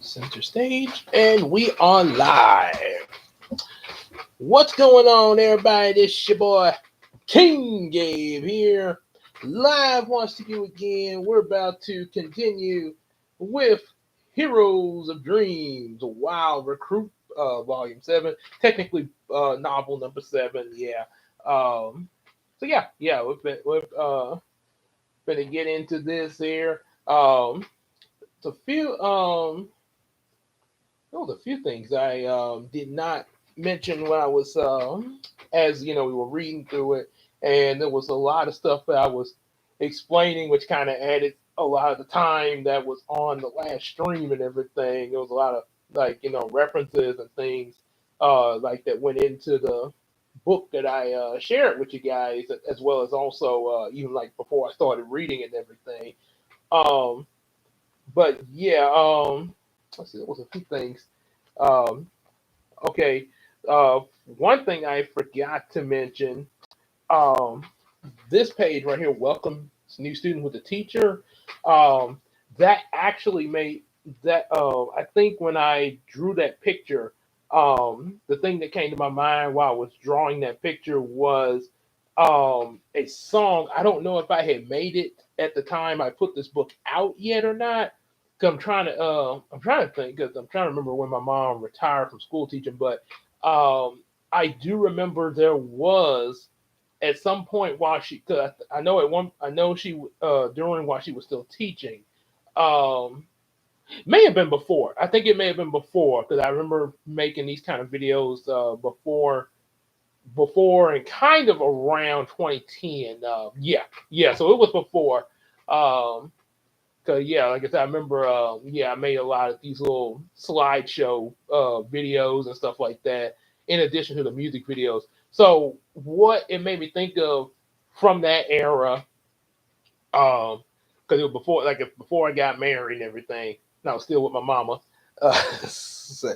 Center stage, and we are live. What's going on, everybody? This your boy King Gabe here, live once you again. We're about to continue with Heroes of Dreams, Wild Recruit, Volume 7. Technically, novel number 7. Yeah. So we've been to get into this here. It's a few there was a few things I did not mention when I was, as you know, we were reading through it, and there was a lot of stuff that I was explaining, which kind of added a lot of the time that was on the last stream and everything. There was a lot of references and things like that went into the book that I shared with you guys, as well as also even like before I started reading and everything. Um, but yeah, let's see, there was a few things. Um, okay, one thing I forgot to mention, um, this page right here, welcome new student with a teacher. Um, that actually made that. I think when I drew that picture, the thing that came to my mind while I was drawing that picture was a song. I don't know if I had made it at the time I put this book out yet or not. 'Cause I'm trying to think because I'm trying to remember when my mom retired from school teaching, but um, I do remember there was at some point while she, cause I know at one, I know she during while she was still teaching, um, may have been before. I think it may have been before because I remember making these kind of videos before and kind of around 2010. Yeah. So it was before. Um, Cause yeah, like I said, I remember. I made a lot of these little slideshow videos and stuff like that, in addition to the music videos. So what it made me think of from that era, because it was before, before I got married and everything. And I was still with my mama, so-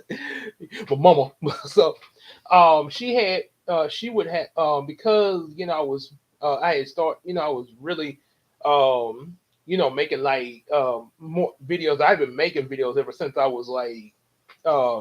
my mama. So, she had, she would have, because I was, I had start, I was really, making like more videos. I've been making videos ever since I was like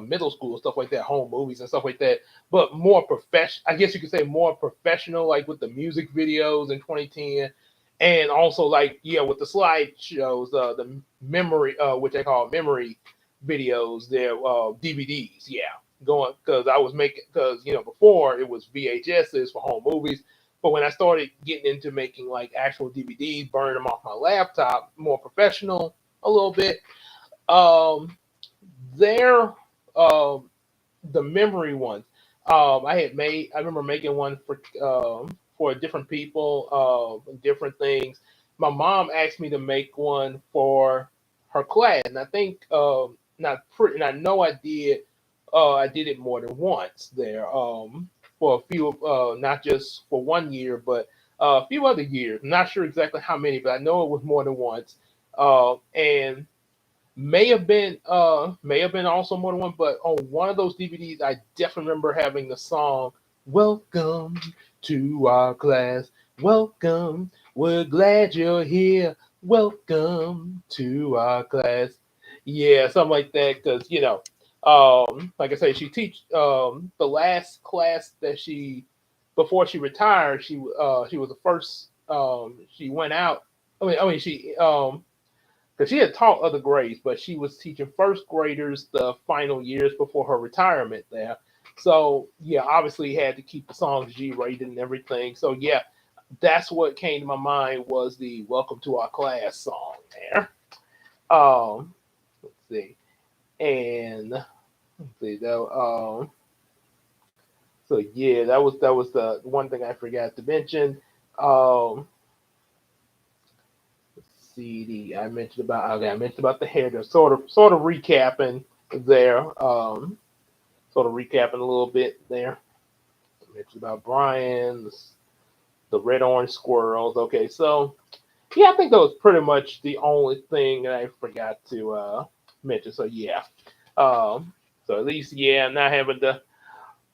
middle school, stuff like that, home movies and stuff like that. But more professional, I guess you could say more professional, like with the music videos in 2010, and also like with the slideshows, the memory, which they call memory videos, they're DVDs. Yeah, going because I was making because before it was VHSs for home movies. But when I started getting into making like actual DVDs, burning them off my laptop, more professional a little bit, um, they're the memory ones. I remember making one for different people, different things. My mom asked me to make one for her class, and I think not pretty, and I know I did. I did it more than once there. For a few, not just for 1 year, but a few other years. I'm not sure exactly how many, but I know it was more than once. And may have been also more than one, but on one of those DVDs, I definitely remember having the song "Welcome to our class." Welcome, we're glad you're here. Welcome to our class. Yeah, something like that. Because like I say, she teach the last class that she before she retired. She was the first. She went out. I mean, she because she had taught other grades, but she was teaching first graders the final years before her retirement there. So yeah, obviously had to keep the songs G rated and everything. So yeah, that's what came to my mind was the "Welcome to Our Class" song there. Let's see, and let's see though. So yeah, that was the one thing I forgot to mention. Um, CD. I mentioned about the hair. They're sort of recapping there. Sort of recapping a little bit there. I mentioned about Brian, the red orange squirrels. Okay, so yeah, I think that was pretty much the only thing that I forgot to mention. So yeah, um, so at least I'm not having to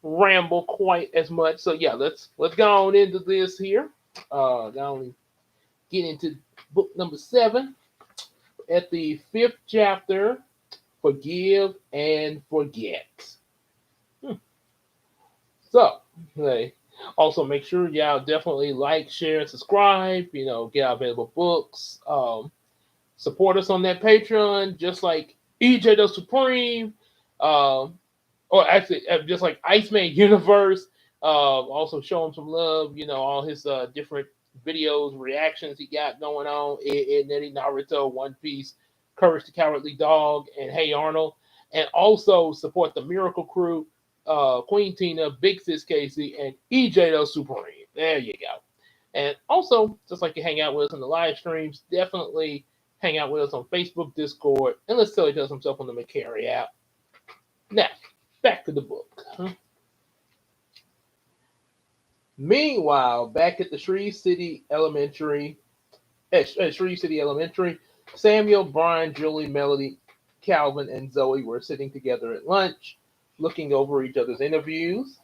ramble quite as much. So yeah, let's go on into this here. Go on and get into book number 7 at the 5th chapter. forgive and forget. Hmm. So, hey, also make sure y'all definitely like, share, and subscribe. Get our available books. Support us on that Patreon, just like EJ the Supreme, um, or actually just like Iceman Universe. Also show him some love. All his different videos, reactions he got going on. Netty Naruto, One Piece, Courage the Cowardly Dog, and Hey Arnold. And also support the Miracle Crew, Queen Tina, Big Sis Casey, and EJ the Supreme. There you go. And also, just like you hang out with us in the live streams, definitely hang out with us on Facebook, Discord, and let's tell each other some stuff on the McCary app. Now, back to the book. Meanwhile, back at the Shreve City Elementary, Samuel, Brian, Julie, Melody, Calvin, and Zoe were sitting together at lunch, looking over each other's interviews.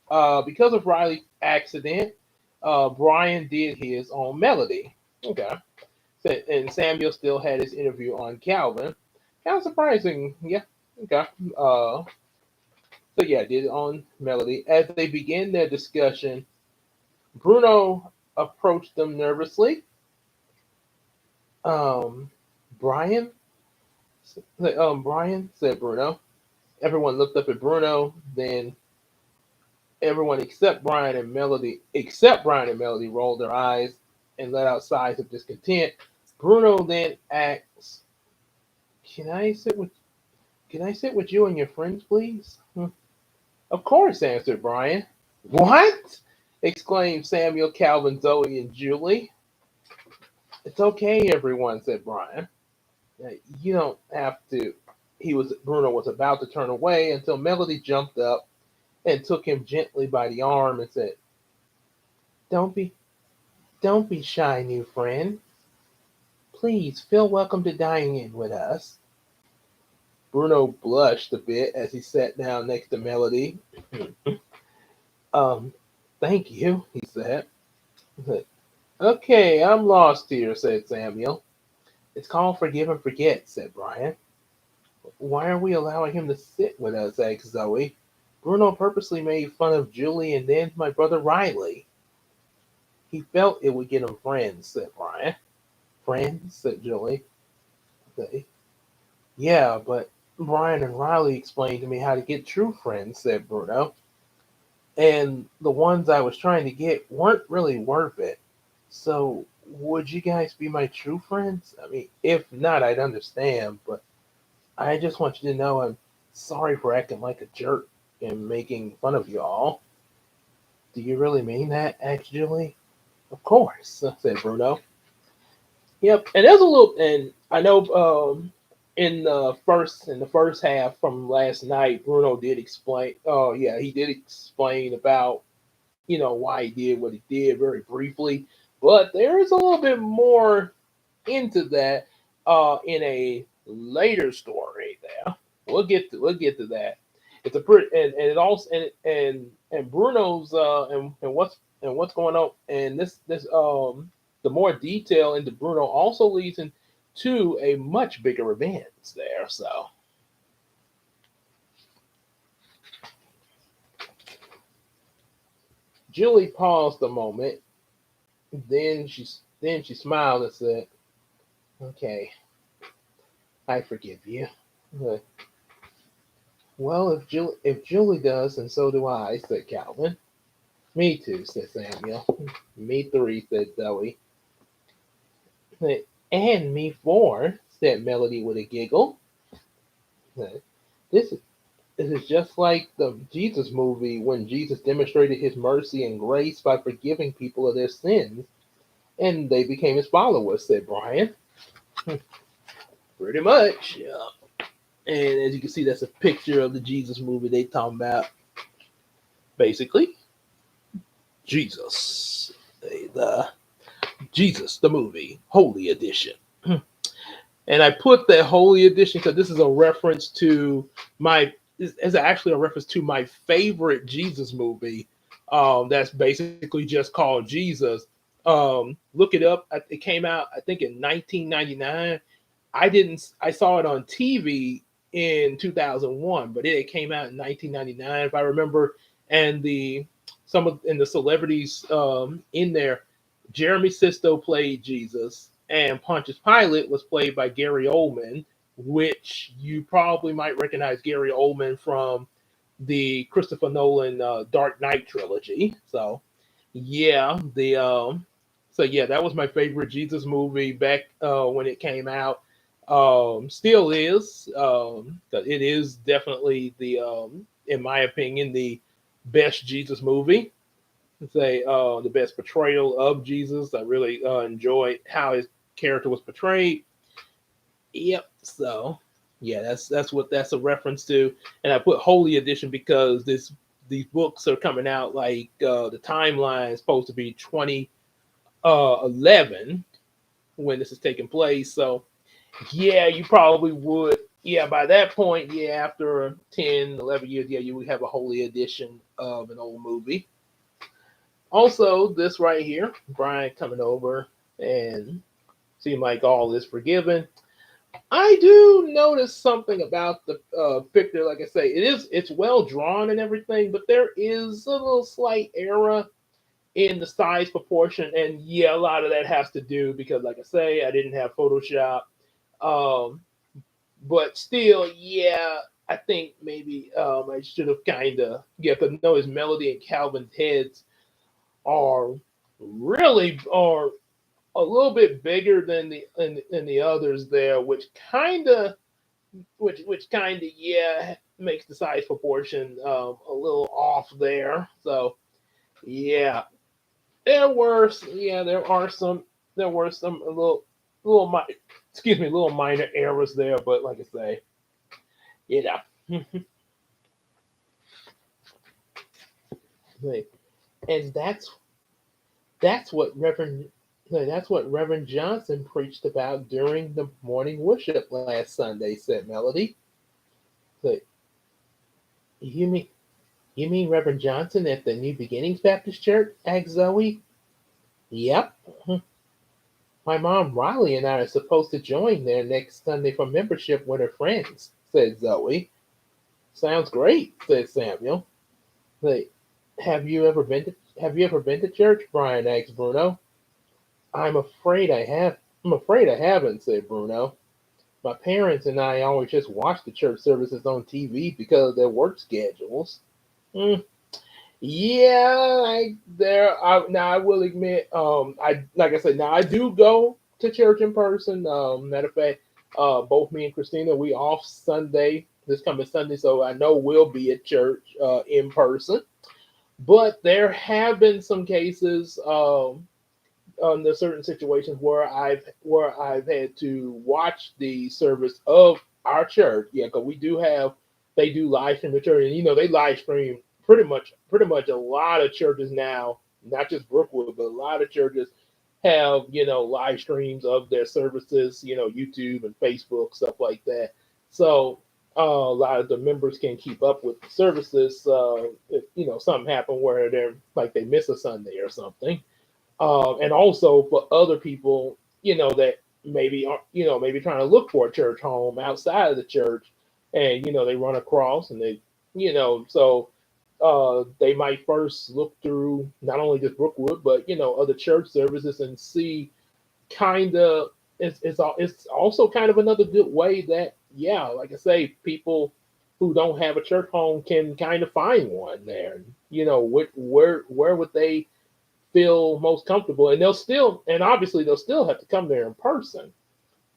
Because of Riley's accident, Brian did his on Melody. Okay. And Samuel still had his interview on Calvin. Kind of surprising. Yeah. Okay. So yeah, did it on Melody. As they began their discussion, Bruno approached them nervously. Um, Brian, Brian said Bruno. Everyone looked up at Bruno. Then everyone except Brian and Melody, rolled their eyes and let out sighs of discontent. Bruno then asks, "Can I sit with you and your friends, please?" Of course, answered Brian. What? Exclaimed Samuel, Calvin, Zoe, and Julie. It's okay, everyone, said Brian. You don't have to. Bruno was about to turn away until Melody jumped up and took him gently by the arm and said, Don't be don't be shy, new friend. Please feel welcome to dine in with us. Bruno blushed a bit as he sat down next to Melody. um, thank you, he said. Okay, I'm lost here, said Samuel. It's called Forgive and Forget, said Brian. Why are we allowing him to sit with us? Asked Zoe. Bruno purposely made fun of Julie and then my brother Riley. He felt it would get him friends, said Brian. Friends, said Julie. Okay. Yeah, but Brian and Riley explained to me how to get true friends, said Bruno. And the ones I was trying to get weren't really worth it. So, would you guys be my true friends? I mean, if not, I'd understand, but I just want you to know I'm sorry for acting like a jerk and making fun of you all. Do you really mean that? Asked Julie. Of course, said Bruno. Yep, and there's a little, and I know in the first half from last night, Bruno did explain. Oh yeah, he did explain about why he did what he did very briefly, but there is a little bit more into that in a later story. There, we'll get to that. It's a pretty and it also and Bruno's and what's going on and this the more detail into Bruno also leads into a much bigger event there. So Julie paused a moment, then she smiled and said, "Okay, I forgive you." Uh, Well, if Julie does, and so do I, said Calvin. Me too, said Samuel. Me three, said Zoe. And me four, said Melody with a giggle. This is just like the Jesus movie when Jesus demonstrated his mercy and grace by forgiving people of their sins, and they became his followers, said Brian. Pretty much, yeah. And as you can see, that's a picture of the Jesus movie they talking about. Basically, Jesus, the Jesus, the movie, Holy Edition. And I put that Holy Edition because this is a reference to my. Is actually a reference to my favorite Jesus movie. That's basically just called Jesus. Look it up. It came out, I think, in 1999. I didn't. I saw it on TV in 2001, but it came out in 1999, if I remember. And the celebrities in there, Jeremy Sisto played Jesus, and Pontius Pilate was played by Gary Oldman, which you probably might recognize Gary Oldman from the Christopher Nolan Dark Knight trilogy. Yeah, the so yeah, that was my favorite Jesus movie back when it came out. Still is. 'Cause it is definitely in my opinion, the best Jesus movie. Say the best portrayal of Jesus. I really enjoyed how his character was portrayed. Yep. So yeah, that's what that's a reference to. And I put Holy Edition because these books are coming out like the timeline is supposed to be 2011 when this is taking place. So yeah, you probably would. Yeah, by that point, yeah, after 10, 11 years, yeah, you would have a Holy Edition of an old movie. Also, this right here, Brian coming over and seem like all is forgiven. I do notice something about the picture. Like I say, it's well drawn and everything, but there is a little slight error in the size proportion, and yeah, a lot of that has to do because, like I say, I didn't have Photoshop. Um, but still, yeah, I think maybe I should have kind of yeah, because notice Melody and Calvin's heads are really are a little bit bigger than the others there, which kind of yeah makes the size proportion a little off there. So yeah, there were some a little little minor errors there, but like I say, you know, and that's what Reverend Johnson preached about during the morning worship last Sunday, said Melody. So, you mean you mean Reverend Johnson at the New Beginnings Baptist Church? Asked Zoe. Yep. My mom Riley and I are supposed to join there next Sunday for membership with her friends, said Zoe. Sounds great, said Samuel. Like, have you ever been to church? Brian asked Bruno. I'm afraid I have. I'm afraid I haven't, said Bruno. My parents and I always just watch the church services on TV because of their work schedules. Mm, yeah, now I will admit, I like I said, now I do go to church in person. Matter of fact, both me and Christina, we off Sunday, this coming Sunday, so I know we'll be at church in person. But there have been some cases there's certain situations where I've had to watch the service of our church. Yeah, because we do have they do live stream the church, and they live stream pretty much a lot of churches now, not just Brookwood, but a lot of churches have live streams of their services, YouTube and Facebook stuff like that. So a lot of the members can keep up with the services. If something happened where they're like they miss a Sunday or something, and also for other people, that maybe are, maybe trying to look for a church home outside of the church, and they run across and so they might first look through not only just Brookwood, but other church services and see kind of it's also kind of another good way that yeah, like I say, people who don't have a church home can kind of find one there. Where would they feel most comfortable, and obviously they'll still have to come there in person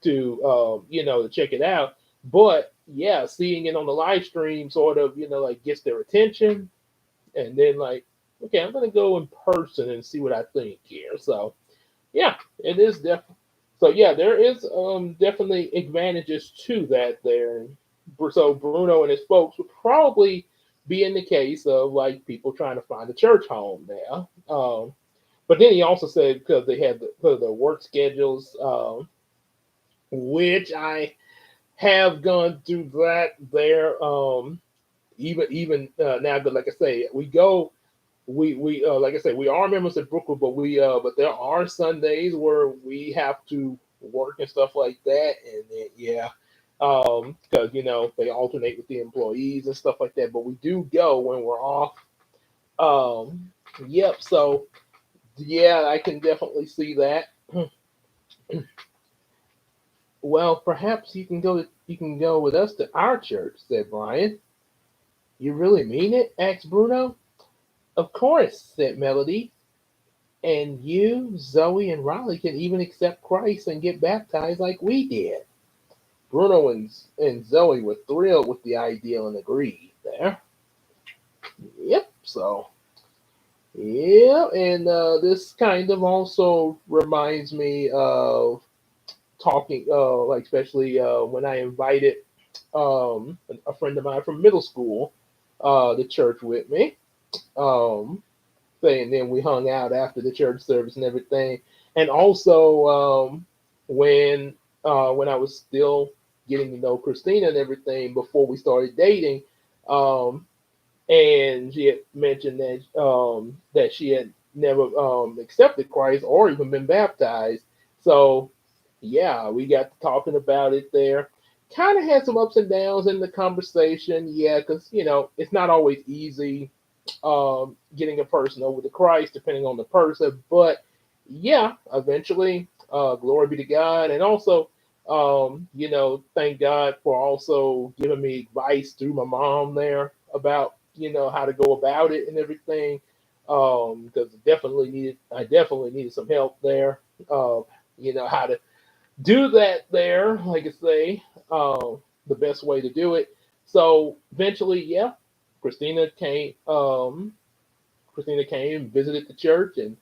to to check it out. But yeah, seeing it on the live stream sort of like gets their attention, and then like okay, I'm gonna go in person and see what I think here. So yeah, it is definitely. So yeah, there is definitely advantages to that there. So Bruno and his folks would probably be in the case of like people trying to find a church home there. But then he also said because they had because of the work schedules, which I have gone through that there. Even now, but like I say, we go. We like I say, we are members of Brooklyn, but there are Sundays where we have to work and stuff like that, and then, yeah. Because they alternate with the employees and stuff like that. But we do go when we're off. Um, yep. So yeah, I can definitely see that. Well, perhaps you can go with us to our church," said Brian. "You really mean it?" asked Bruno. "Of course," said Melody. "And you, Zoe, and Riley can even accept Christ and get baptized like we did." Bruno and Zoe were thrilled with the idea and agreed there. Yep, so, yeah, and this kind of also reminds me of talking, like especially when I invited a friend of mine from middle school to church with me. Um, and then we hung out after the church service and everything. And also when I was still getting to know Christina and everything before we started dating, um, and she had mentioned that she had never accepted Christ or even been baptized. So yeah, we got to talking about it there. Kind of had some ups and downs in the conversation, yeah, because it's not always easy getting a person over to Christ, depending on the person. But yeah, eventually, glory be to God, and also, thank God for also giving me advice through my mom there about how to go about it and everything. Because I definitely needed some help there. How to do that there, like I say, the best way to do it. So eventually, yeah, Christina came. Christina came, visited the church, and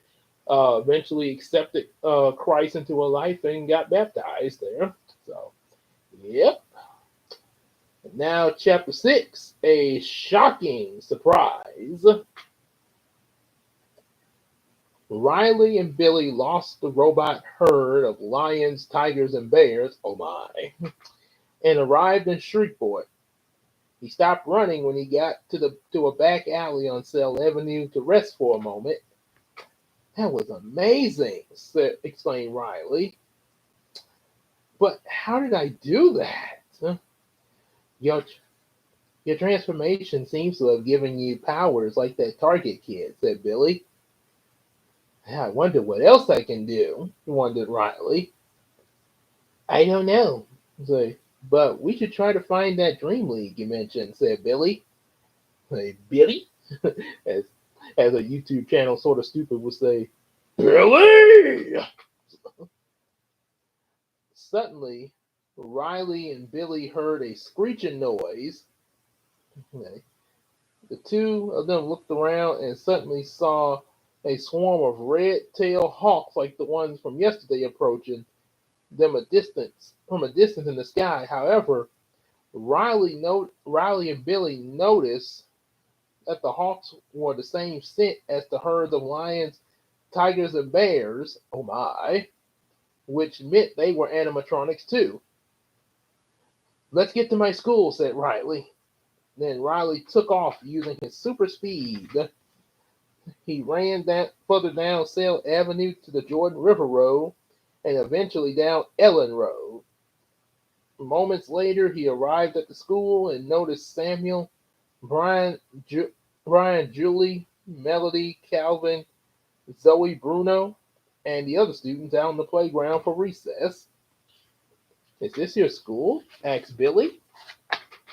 eventually accepted Christ into her life and got baptized there. So, yep. And now, chapter 6, a shocking surprise. Riley and Billy lost the robot herd of lions, tigers, and bears, oh my, and arrived in Shreveport. He stopped running when he got to a back alley on Cell Avenue to rest for a moment. "That was amazing," exclaimed Riley. "But how did I do that?" Your, your transformation seems to have given you powers like that Target kid," said Billy. "I wonder what else I can do," wondered Riley. "I don't know," say, "but we should try to find that Dream League you mentioned," said Billy. Say, "Billy?" as, as a YouTube channel sort of stupid would say, "Billy!" Suddenly, Riley and Billy heard a screeching noise. Okay. The two of them looked around and suddenly saw a swarm of red-tailed hawks like the ones from yesterday approaching them from a distance in the sky. However, Riley and Billy noticed that the hawks were the same scent as the herds of lions, tigers, and bears. Oh my! Which meant they were animatronics too. "Let's get to my school," said Riley. Then Riley took off using his super speed. He ran that further down Sale Avenue to the Jordan River Road and eventually down Ellen Road. Moments later, he arrived at the school and noticed Samuel, Brian, Brian, Julie, Melody, Calvin, Zoe, Bruno, and the other students out on the playground for recess. "Is this your school?" asked Billy.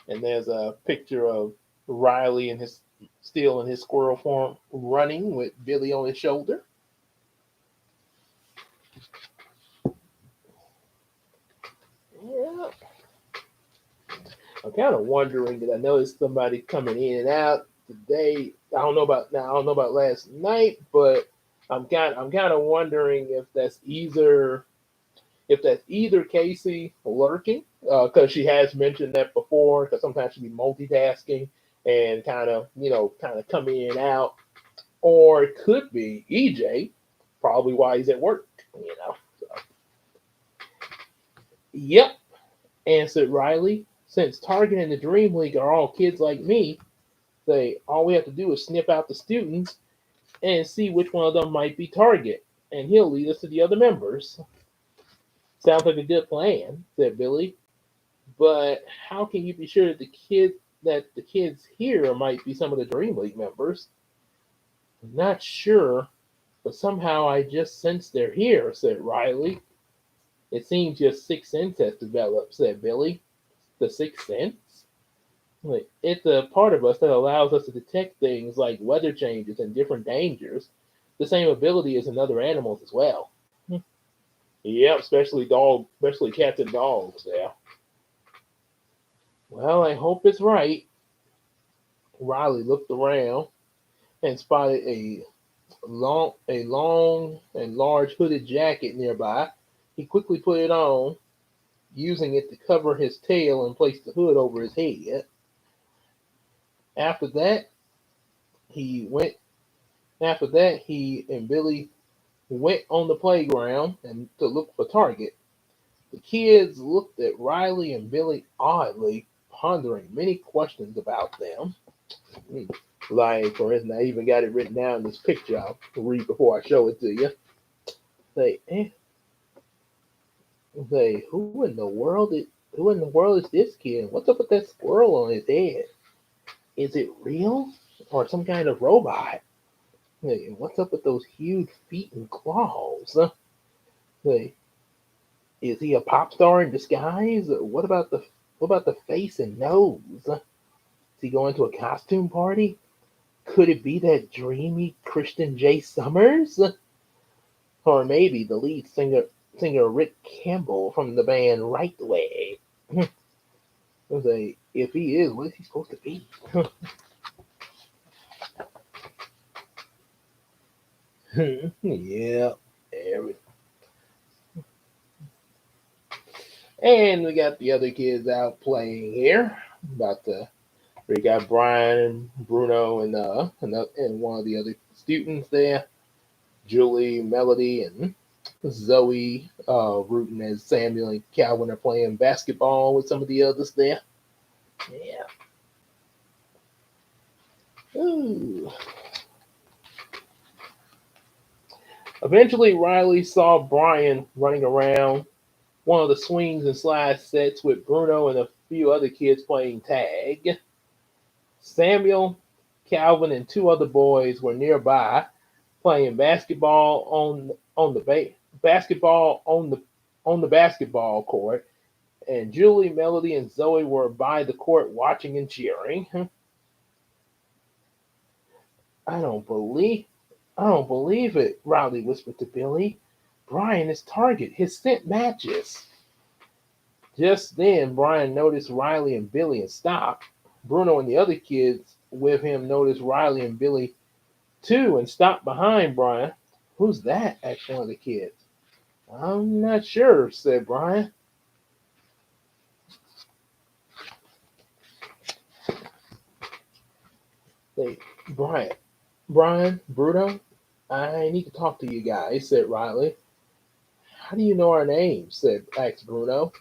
And there's a picture of Riley and his still in his squirrel form running with Billy on his shoulder. Yeah. I'm kind of wondering that I noticed somebody coming in and out today. I don't know about last night, but I'm kind of wondering if that's either Casey lurking, because she has mentioned that before, because sometimes she be multitasking and kind of come in and out, or it could be EJ, probably while he's at work, you know. So, yep, answered Riley. "Since Target and the Dream League are all kids like me, all we have to do is snip out the students and see which one of them might be Target, and he'll lead us to the other members." "Sounds like a good plan," said Billy. But how can you be sure that the kids here might be some of the Dream League members? I'm not sure, but somehow I just sense they're here, said Riley. It seems your sixth sense has developed, said Billy. The sixth sense? Like, it's a part of us that allows us to detect things like weather changes and different dangers. The same ability as in other animals as well. Yep, especially cats and dogs. Yeah. Well, I hope it's right. Riley looked around and spotted a long and large hooded jacket nearby. He quickly put it on, using it to cover his tail and placed the hood over his head. After that, he went. After that, he and Billy went on the playground and to look for Target. The kids looked at Riley and Billy oddly, pondering many questions about them. Like, for instance, I even got it written down in this picture. I'll read before I show it to you. Say, who in the world is this kid? What's up with that squirrel on his head? Is it real or some kind of robot? Hey, what's up with those huge feet and claws? Hey, is he a pop star in disguise? What about the face and nose? Is he going to a costume party? Could it be that dreamy Christian J. Summers? Or maybe the lead singer Rick Campbell from the band Right Way? If he is, what is he supposed to be? Yeah. And we got the other kids out playing here. We got Brian, Bruno, and one of the other students there. Julie, Melody, and Zoe, rooting as Samuel and Calvin are playing basketball with some of the others there. Yeah. Ooh. Eventually, Riley saw Brian running around one of the swings and slide sets with Bruno and a few other kids playing tag. Samuel, Calvin, and two other boys were nearby playing basketball on the basketball court, and Julie, Melody, and Zoe were by the court watching and cheering. I don't believe I don't believe it, Riley whispered to Billy. Brian is Target. His scent matches. Just then, Brian noticed Riley and Billy and stopped. Bruno and the other kids with him noticed Riley and Billy too and stopped behind Brian. Who's that? Asked one of the kids. I'm not sure, said Brian. Hey, Brian, Bruno, I need to talk to you guys, said Riley. How do you know our names? Asked Bruno.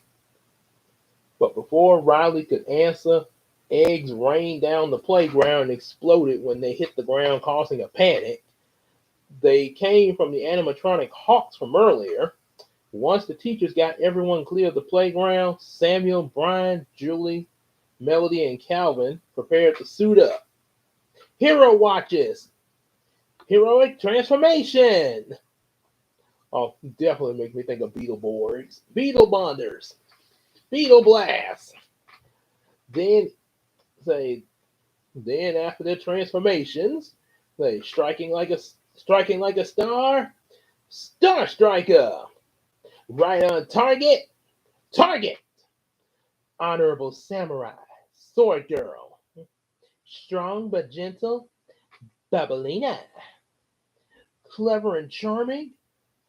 But before Riley could answer, eggs rained down the playground and exploded when they hit the ground, causing a panic. They came from the animatronic hawks from earlier. Once the teachers got everyone clear of the playground, Samuel, Brian, Julie, Melody, and Calvin prepared to suit up. Hero watches! Heroic transformation! Oh, definitely make me think of Beetleborgs. Beetle bonders! Beetle blast! Then say then after their transformations, they striking like a star, Star Striker! Right on target, target! Honorable Samurai, Sword Girl, strong but gentle, Babylina, clever and charming,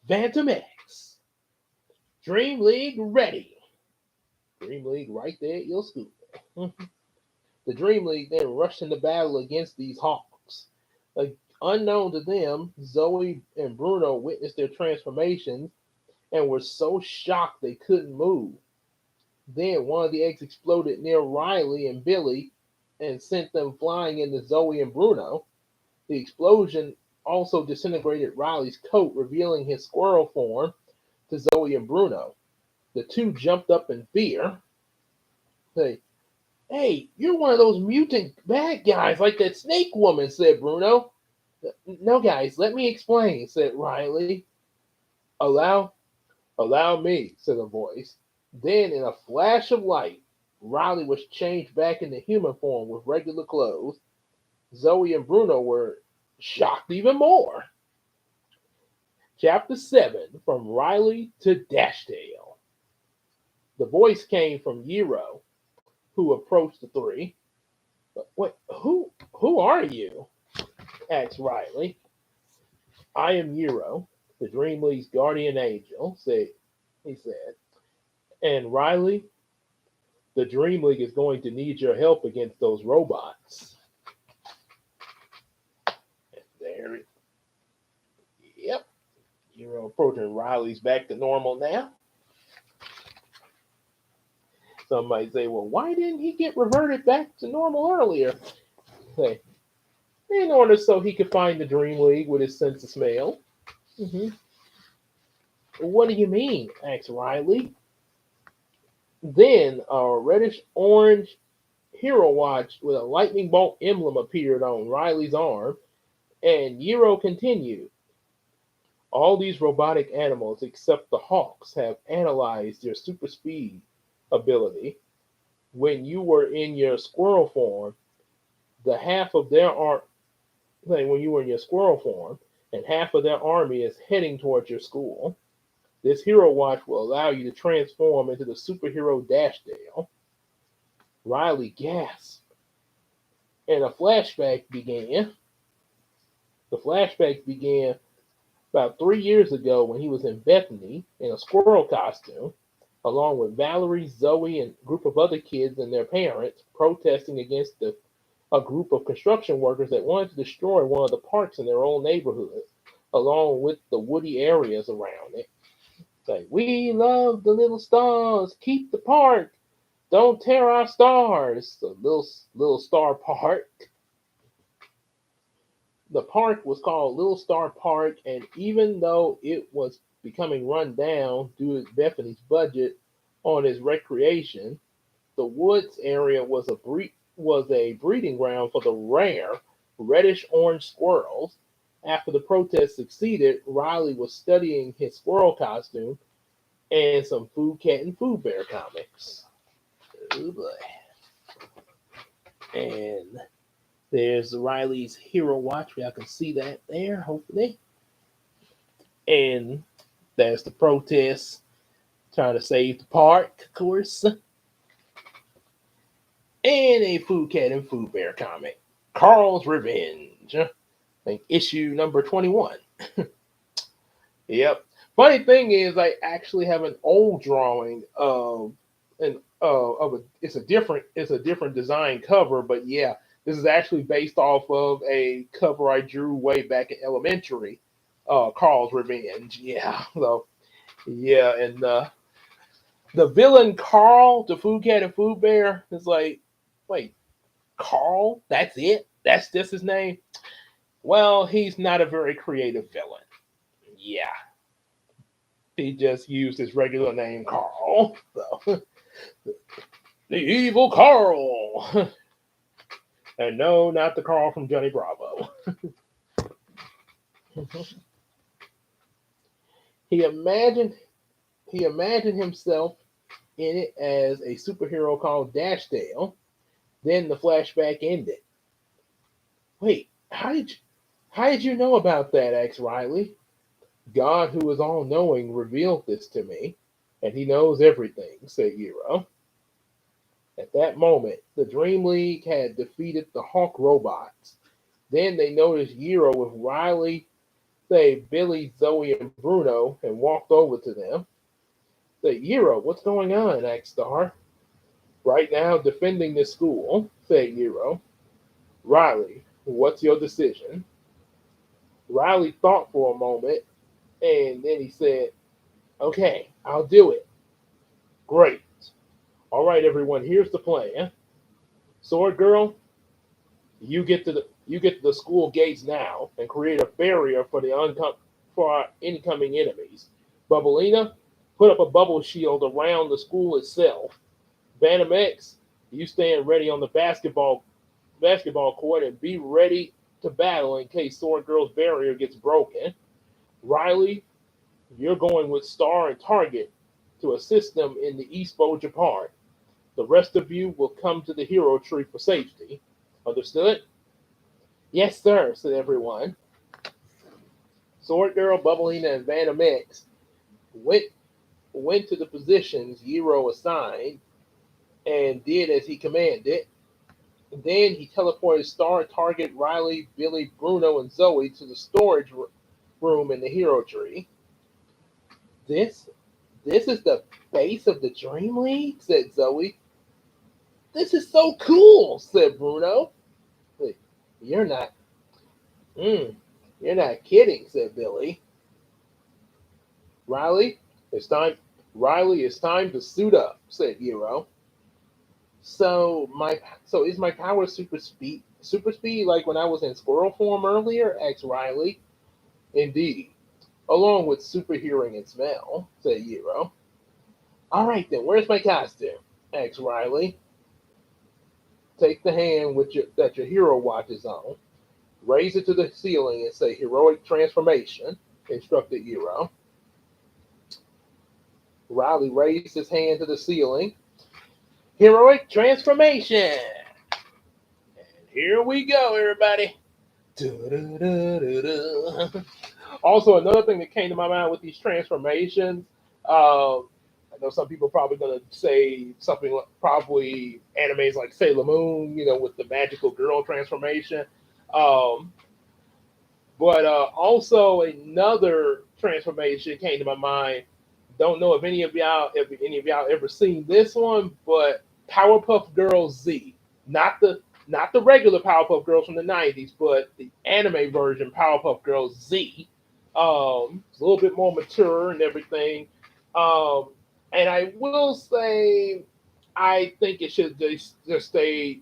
Phantom X, Dream League ready. Dream League right there at your school. The Dream League then rushed into battle against these hawks. Like, unknown to them, Zoe and Bruno witnessed their transformations and were so shocked they couldn't move. Then one of the eggs exploded near Riley and Billy and sent them flying into Zoe and Bruno. The explosion also disintegrated Riley's coat, revealing his squirrel form to Zoe and Bruno. The two jumped up in fear. Say, hey, you're one of those mutant bad guys like that snake woman, said Bruno. No, guys, let me explain, said Riley. Allow, allow me, said a voice. Then, in a flash of light, Riley was changed back into human form with regular clothes. Zoe and Bruno were shocked even more. Chapter 7 From Riley to Dashdale. The voice came from Yero, who approached the three. Wait, who are you? Asked Riley. I am Yero, the Dream League's guardian angel, he said. And Riley, the Dream League is going to need your help against those robots. And there it. Yep. Yero approaching Riley's back to normal now. Some might say, well, why didn't he get reverted back to normal earlier? Say, in order so he could find the Dream League with his sense of smell. Mm-hmm. What do you mean? Asked Riley. Then a reddish-orange hero watch with a lightning bolt emblem appeared on Riley's arm, and Yero continued. All these robotic animals, except the hawks, have analyzed your super speed ability. When you were in your squirrel form, the half of their when you were in your squirrel form, and half of their army is heading towards your school. This hero watch will allow you to transform into the superhero Dashdale. Riley gasped, and a flashback began. The flashback began about 3 years ago when he was in Bethany in a squirrel costume, along with Valerie, Zoe, and a group of other kids and their parents protesting against a group of construction workers that wanted to destroy one of the parks in their own neighborhood, along with the woody areas around it. Like, we love the little stars, keep the park, don't tear our stars. The little star park. The park was called Little Star Park, and even though it was becoming run down due to Bethany's budget on its recreation, the woods area was a breeding ground for the rare reddish-orange squirrels. After the protest succeeded, Riley was studying his squirrel costume and some Food Cat and Food Bear comics. Oh boy. And there's Riley's hero watch. Y'all can see that there, hopefully. And there's the protest trying to save the park, of course. And a Food Cat and Food Bear comic, Carl's Revenge. I think issue number 21. Yep. Funny thing is, I actually have an old drawing of it's a different design cover, but yeah, this is actually based off of a cover I drew way back in elementary, Carl's Revenge. Yeah, so yeah, and the villain Carl, the Food Cat and Food Bear, is like, wait, Carl? That's it? That's just his name? Well, he's not a very creative villain. Yeah, he just used his regular name, Carl. So, the evil Carl. And no, not the Carl from Johnny Bravo. he imagined himself in it as a superhero called Dashdale. Then the flashback ended. Wait, how did you know about that? Asked Riley. God, who is all-knowing, revealed this to me, and he knows everything, said Yero. At that moment, the Dream League had defeated the Hawk robots. Then they noticed Yero with Riley, Billy, Zoe, and Bruno, and walked over to them. Said, Yero, what's going on? Asked Star. Right now, defending the school, said Yero. Riley, what's your decision? Riley thought for a moment, and then he said, okay, I'll do it. Great. All right, everyone, here's the plan. Sword Girl, you get to the school gates now and create a barrier for our incoming enemies. Bubbleina, put up a bubble shield around the school itself. Venom X, You stand ready on the basketball court and be ready to battle in case Sword Girl's barrier gets broken. Riley, you're going with Star and Target to assist them in the East Bolger part. The rest of you will come to the hero tree for safety. Understood? Yes, sir, said everyone. Sword Girl, Bubbleina, and Phantom X went went to the positions Yero assigned and did as he commanded. Then he teleported Star, Target, Riley, Billy, Bruno, and Zoe to the storage room in the hero tree. This this is the base of the Dream League, said Zoe. This is so cool, said Bruno. Wait, you're not mm, you're not kidding, said Billy. Riley, it's time Riley, it's time to suit up, said Hero. So is my power super speed like when I was in squirrel form earlier? Asked Riley. Indeed. Along with super hearing and smell, said Hero. Alright then, where's my costume? Asked Riley. Take the hand that your hero watch is on, raise it to the ceiling and say heroic transformation, instructed Hero. Riley raised his hand to the ceiling. Heroic transformation! And here we go, everybody. Also, another thing that came to my mind with these transformations, I know some people are probably going to say something like probably animes like Sailor Moon, with the magical girl transformation. Um, but also another transformation came to my mind. Don't know if any of y'all ever seen this one, but Powerpuff Girls Z, not the regular Powerpuff Girls from the '90s, but the anime version Powerpuff Girls Z. It's a little bit more mature and everything. Um, and I will say, I think it should just stay,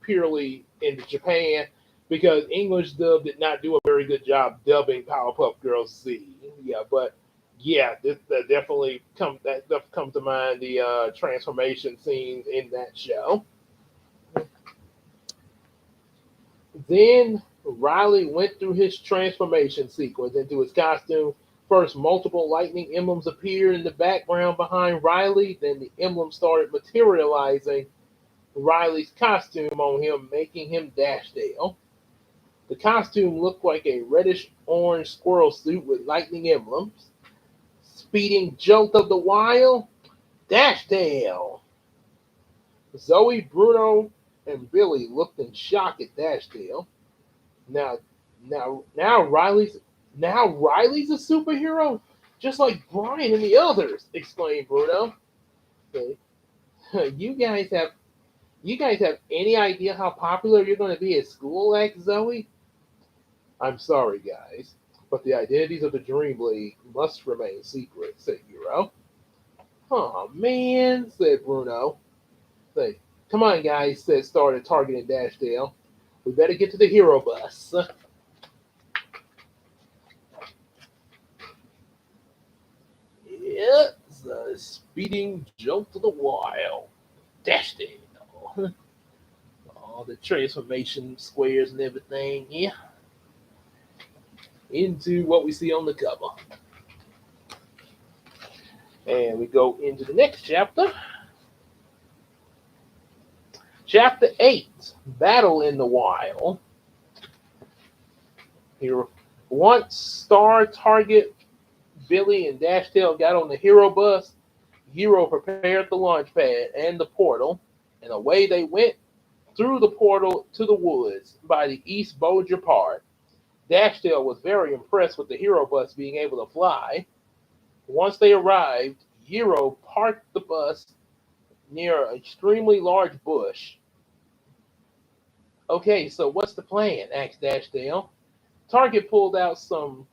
purely in Japan because English dub did not do a very good job dubbing Powerpuff Girls Z. Yeah, but yeah, that comes to mind the transformation scenes in that show. Then Riley went through his transformation sequence into his costume. First, multiple lightning emblems appeared in the background behind Riley. Then the emblem started materializing Riley's costume on him, making him Dashdale. The costume looked like a reddish orange squirrel suit with lightning emblems. Speeding Jolt of the Wild, Dashdale. Zoe, Bruno, and Billy looked in shock at Dashdale. Now, now Riley's a superhero, just like Brian and the others, exclaimed Bruno. Okay. You guys have any idea how popular you're going to be at school, asked Zoe. I'm sorry, guys, but the identities of the Dream League must remain secret, said Hero. Oh man, said Bruno. Say, come on, guys, said Started targeting Dashdale. We better get to the hero bus. Yeah, the speeding jolt of the wild. Dashdale. All the transformation squares and everything, yeah. Into what we see on the cover. And we go into the next chapter. Chapter 8, Battle in the Wild. Here, once Star, Target, Billy, and Dashdale got on the hero bus, Hero prepared the launch pad and the portal, and away they went through the portal to the woods by the East Bolger part. Dashdale was very impressed with the hero bus being able to fly. Once they arrived, Hero parked the bus near an extremely large bush. Okay, so what's the plan? Asked Dashdale. Target pulled out some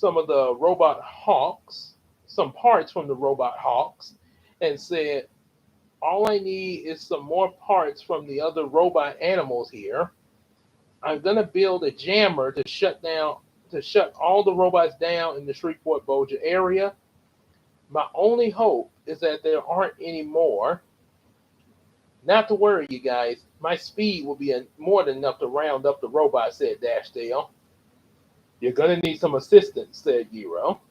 of the robot hawks, some parts from the robot hawks, and said, all I need is some more parts from the other robot animals here. I'm gonna build a jammer to shut all the robots down in the Shreveport Bolger area. My only hope is that there aren't any more. Not to worry, you guys. My speed will be more than enough to round up the robot, said Dashtail. You're going to need some assistance, said Hero.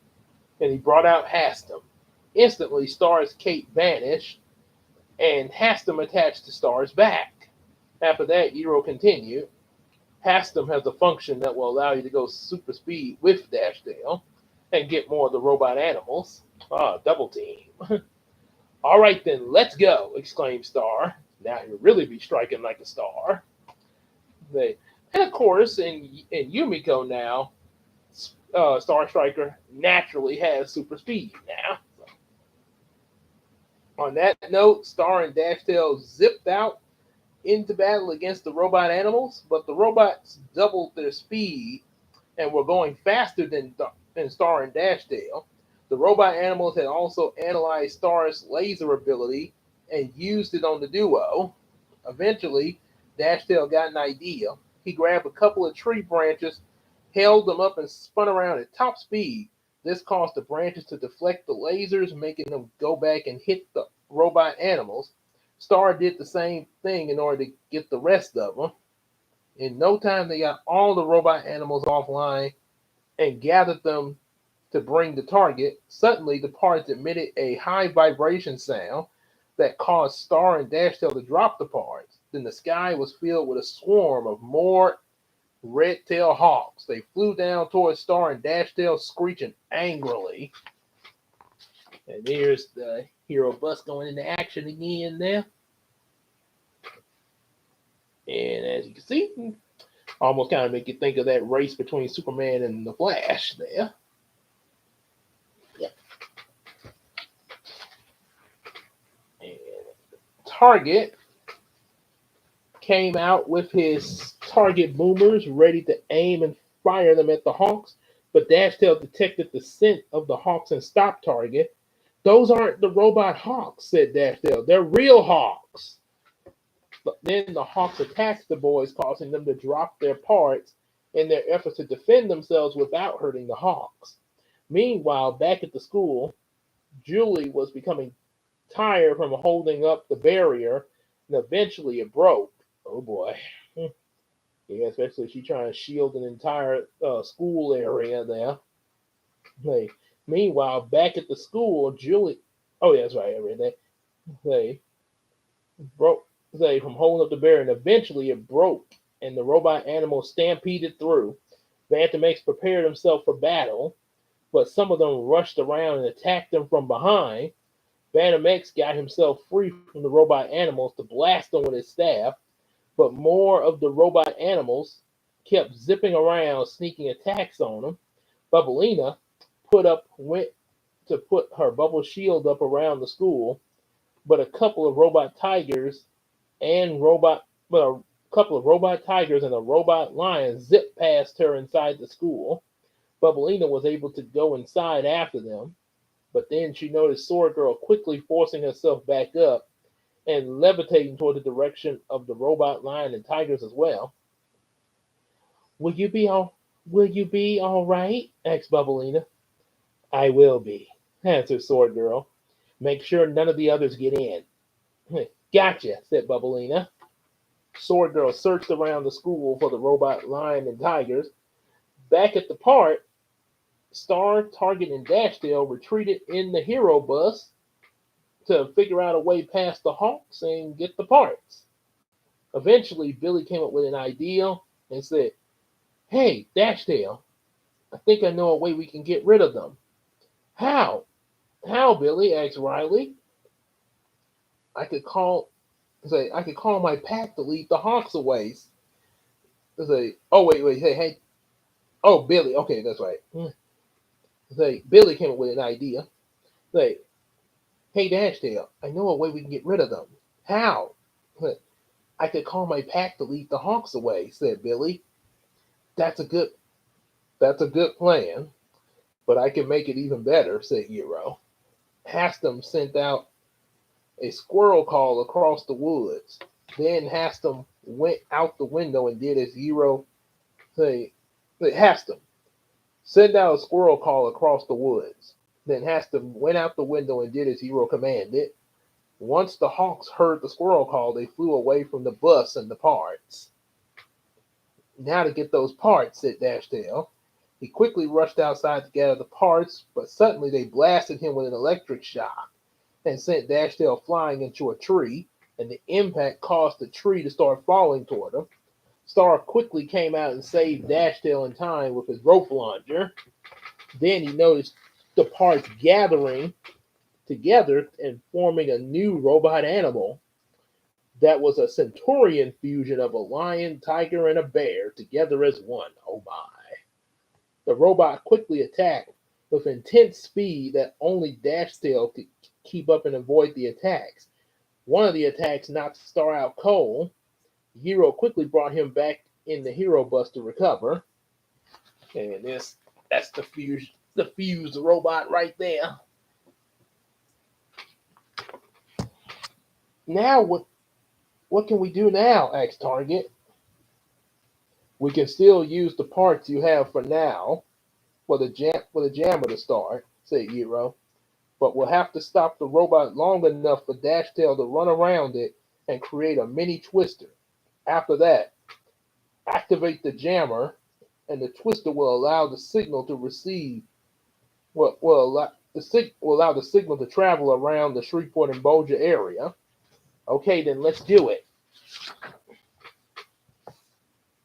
And he brought out Hastum. Instantly, Star's cape vanished, and Hastum attached to Star's back. After that, Hero continued. Hastum has a function that will allow you to go super speed with Dashtail and get more of the robot animals. Ah, double team. All right then, let's go, exclaimed Star. Now he'll really be striking like a star. And of course, in Yumiko now, Star Striker naturally has super speed now. On that note, Star and Dashtail zipped out into battle against the robot animals, but the robots doubled their speed and were going faster than Star and Dashtail. The robot animals had also analyzed Star's laser ability and used it on the duo. Eventually, Dashtail got an idea. He grabbed a couple of tree branches, held them up, and spun around at top speed. This caused the branches to deflect the lasers, making them go back and hit the robot animals. Star did the same thing in order to get the rest of them. In no time, they got all the robot animals offline and gathered them to bring the target. Suddenly, the parts emitted a high vibration sound that caused Star and Dashtail to drop the parts. Then the sky was filled with a swarm of more red-tailed hawks. They flew down towards Star and Dashtail, screeching angrily. And here's the Hero bus going into action again there. And as you can see, almost kind of make you think of that race between Superman and the Flash there. Yep. And Target came out with his target boomers ready to aim and fire them at the Hawks, but Dashtail detected the scent of the Hawks and stopped Target. Those aren't the robot Hawks, said Dashtail. They're real Hawks. But then the Hawks attacked the boys, causing them to drop their parts in their efforts to defend themselves without hurting the Hawks. Meanwhile, back at the school, Julie was becoming tired from holding up the barrier, and eventually it broke. Oh boy. Yeah, especially she trying to shield an entire school area there. Hey, meanwhile, back at the school, Julie. Oh, yeah, that's right. I read that. They broke. They from holding up the barrier, and eventually it broke, and the robot animal stampeded through. Vantamex prepared himself for battle, but some of them rushed around and attacked them from behind. Vantamex got himself free from the robot animals to blast them with his staff, but more of the robot animals kept zipping around, sneaking attacks on him. Bubblina went to put her bubble shield up around the school, but a couple of robot tigers and a robot lion zipped past her inside the school. Bubblina was able to go inside after them, but then she noticed Sword Girl quickly forcing herself back up and levitating toward the direction of the robot lion and tigers as well. Will you be all right? Asked Bubblina. I will be, answered Sword Girl. Make sure none of the others get in. Gotcha, said Bubblina. Sword Girl searched around the school for the robot lion and tigers. Back at the park, Star, Target, and Dashtail retreated in the Hero bus to figure out a way past the Hawks and get the parts. Eventually, Billy came up with an idea and said, Hey, Dashtail, I think I know a way we can get rid of them. How? How, Billy? Asked Riley. I could call my pack to lead the Hawks away. Hey. Oh, Billy. Okay, that's right. Billy came up with an idea. Hey, Dashtail, I know a way we can get rid of them. How? I could call my pack to lead the Hawks away, said Billy. That's a good plan, but I can make it even better, said Hero. Hastum sent out a squirrel call across the woods. Then Hastum went out the window and did as Hero say. Hastum, send out a squirrel call across the woods. Then Hastum went out the window and did as Hero commanded. Once the Hawks heard the squirrel call, they flew away from the bus and the parts. Now to get those parts, said Dashtail. He quickly rushed outside to gather the parts, but suddenly they blasted him with an electric shock and sent Dashtail flying into a tree, and the impact caused the tree to start falling toward him. Star quickly came out and saved Dashtail in time with his rope launcher. Then he noticed the parts gathering together and forming a new robot animal that was a Centaurian fusion of a lion, tiger, and a bear together as one. Oh my. The robot quickly attacked with intense speed that only Dashtail could keep up and avoid the attacks. One of the attacks knocked Star out cold. Hero quickly brought him back in the hero bus to recover. And that's the fused robot right there. Now what can we do now? Asked Target. We can still use the parts you have for now for the jammer to start, said Hero. But we'll have to stop the robot long enough for Dashtail to run around it and create a mini twister. After that, activate the jammer, and the twister will allow the signal to receive. Will allow the signal to travel around the Shreveport and Boulder area. Okay, then let's do it.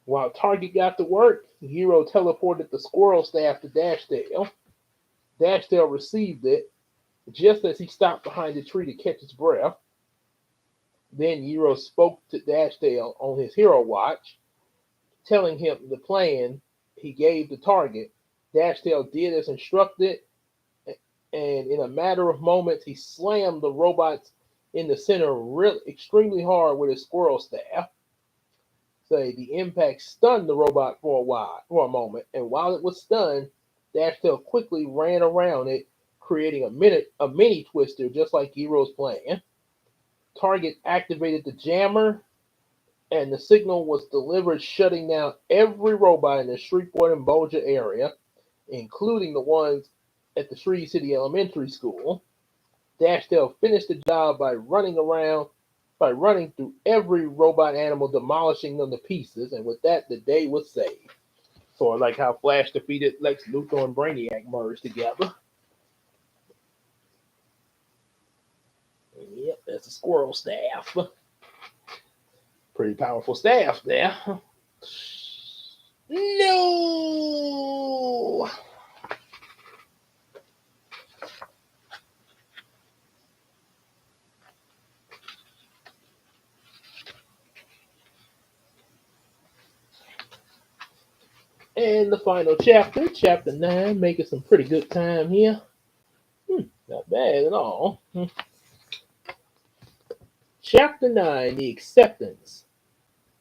While Target got to work, Hero teleported the squirrel staff to Dashtail. Dashtail received it just as he stopped behind the tree to catch his breath. Then Hero spoke to Dashtail on his hero watch, telling him the plan he gave the Target. Dashtail did as instructed, and in a matter of moments, he slammed the robots in the center extremely hard with his squirrel staff. The impact stunned the robot for a moment, and while it was stunned, Dashtail quickly ran around it, creating a mini twister just like Hero's plan. Target activated the jammer, and the signal was delivered, shutting down every robot in the Shreveport and Boulder area, including the ones at the Shreve City Elementary School. Dashtail finished the job by running through every robot animal, demolishing them to pieces, and with that, the day was saved. Sort of like how Flash defeated Lex Luthor and Brainiac merged together. Yep, that's a squirrel staff. Pretty powerful staff there. No! And the final chapter, chapter 9, making some pretty good time here. Not bad at all. Chapter 9, the acceptance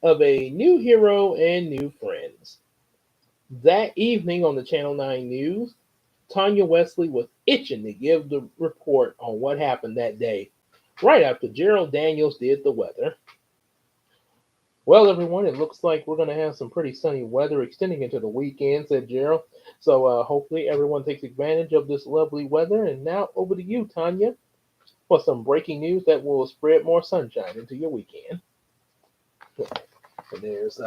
of a new hero and new friends. That evening on the Channel 9 News, Tanya Wesley was itching to give the report on what happened that day, right after Gerald Daniels did the weather. Well, everyone, it looks like we're going to have some pretty sunny weather extending into the weekend, said Gerald. So hopefully everyone takes advantage of this lovely weather. And now over to you, Tanya, for some breaking news that will spread more sunshine into your weekend. And there's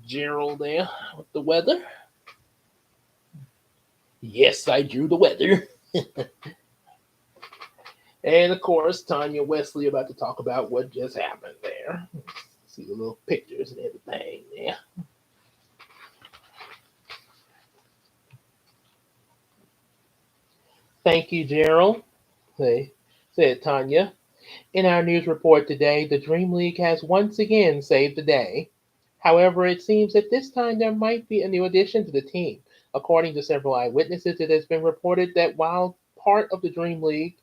Gerald there with the weather. Yes, I drew the weather. And of course, Tanya Wesley about to talk about what just happened there. See the little pictures and everything there. Thank you, Gerald, said Tanya. In our news report today, the Dream League has once again saved the day. However, it seems that this time there might be a new addition to the team. According to several eyewitnesses, it has been reported that while part of the Dream League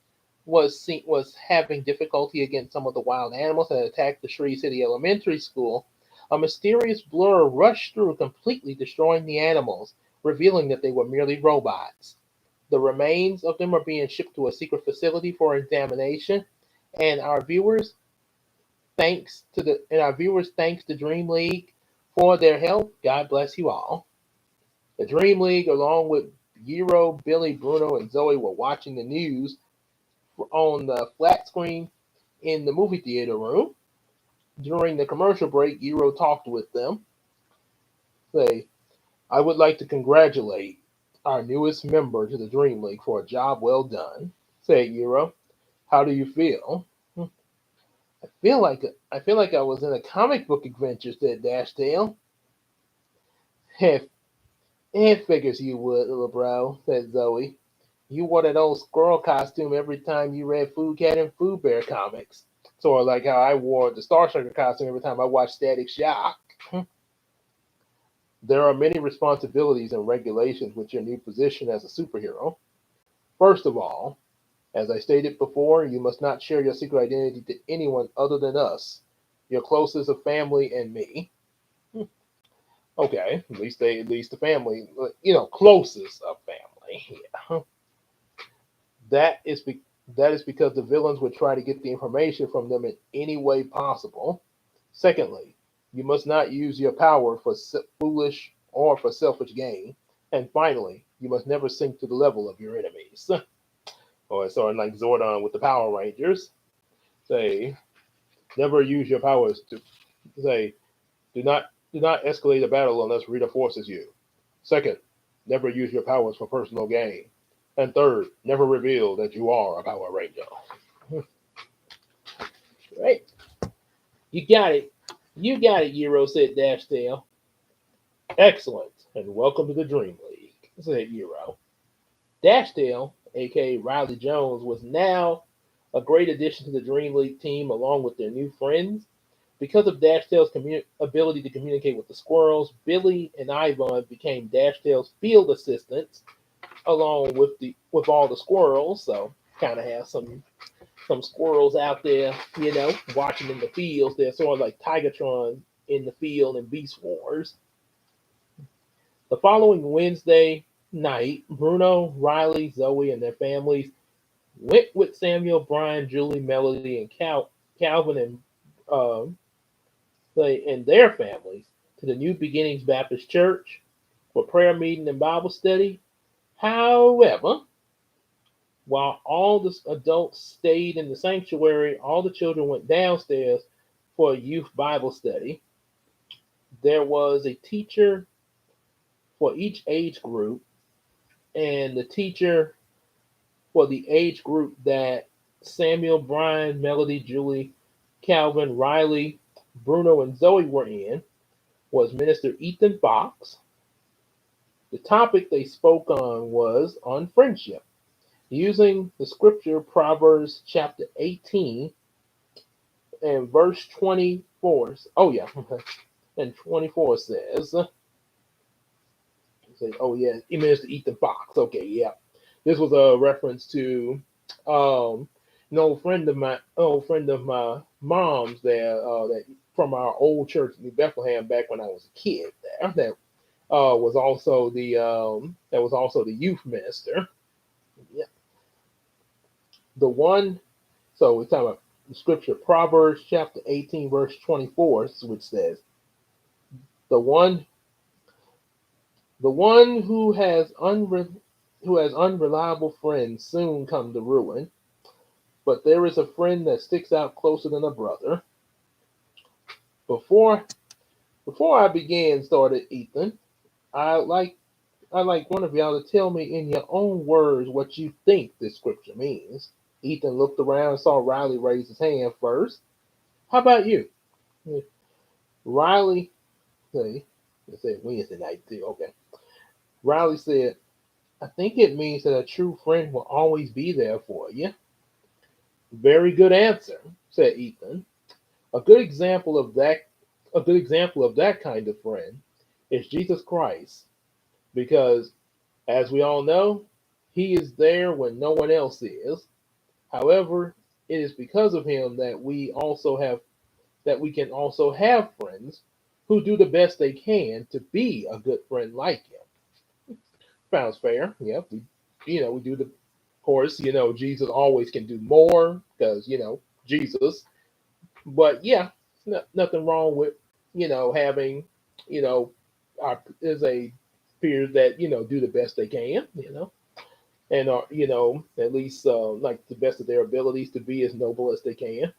was having difficulty against some of the wild animals that attacked the Shreve City Elementary School, a mysterious blur rushed through, completely destroying the animals, revealing that they were merely robots. The remains of them are being shipped to a secret facility for examination, and our viewers, thanks to Dream League for their help. God bless you all. The Dream League, along with Euro, Billy, Bruno, and Zoe were watching the news on the flat screen in the movie theater room. During the commercial break, Euro talked with them. Say, I would like to congratulate our newest member to the Dream League for a job well done, said Euro. How do you feel? I feel like I was in a comic book adventure, said Dashtail. It, it figures you would, little bro, said Zoe. You wore that old squirrel costume every time you read Food Cat and Food Bear comics. Sort of like how I wore the Star Striker costume every time I watched Static Shock. There are many responsibilities and regulations with your new position as a superhero. First of all, as I stated before, you must not share your secret identity to anyone other than us, your closest of family and me. Okay, at least the family, closest of family. Yeah. That is be, that is because the villains would try to get the information from them in any way possible. Secondly, you must not use your power for foolish or for selfish gain. And finally, you must never sink to the level of your enemies. Or sort of like Zordon with the Power Rangers. Say, never use your powers to say, do not escalate a battle unless Rita forces you. Second, never use your powers for personal gain. And third, never reveal that you are a Power Ranger. Right? You got it. You got it, Euro, said Dashtail. Excellent, and welcome to the Dream League, said Euro. Dashtail, aka Riley Jones, was now a great addition to the Dream League team along with their new friends. Because of Dashtail's ability to communicate with the squirrels, Billy and Ivan became Dashtail's field assistants along with all the squirrels. So kind of have some squirrels out there, watching in the fields. They're sort of like Tigatron in the field in Beast Wars. The following Wednesday night, Bruno, Riley, Zoe, and their families went with Samuel, Brian, Julie, Melody, and Calvin and their families to the New Beginnings Baptist Church for prayer meeting and Bible study. However, while all the adults stayed in the sanctuary, all the children went downstairs for a youth Bible study. There was a teacher for each age group, and the teacher for the age group that Samuel, Brian, Melody, Julie, Calvin, Riley, Bruno, and Zoe were in was Minister Ethan Fox. The topic they spoke on was on friendship, using the scripture Proverbs chapter 18 and verse 24. Oh, yeah. And 24 says, oh, yeah, Minister Ethan Fox. Okay, yeah. This was a reference to an old friend of my mom's there, that from our old church in New Bethlehem back when I was a kid there. That was also the youth minister. Yeah. The one, so we're talking about the scripture Proverbs chapter 18 verse 24, which says, the one who has unreliable friends soon come to ruin, but there is a friend that sticks out closer than a brother. Before I began, started Ethan, I like one of y'all to tell me in your own words what you think this scripture means. Ethan looked around and saw Riley raise his hand first. How about you? Riley, say, let's say Wednesday night too. Okay. Riley said, I think it means that a true friend will always be there for you. Very good answer, said Ethan. A good example of that kind of friend is Jesus Christ, because as we all know, he is there when no one else is. However, it is because of him that we can also have friends who do the best they can to be a good friend like him. Sounds fair. Yep. We do the of course, Jesus always can do more because, Jesus. But yeah, nothing wrong with, having, our, there's a peers that do the best they can, and are at least like the best of their abilities to be as noble as they can,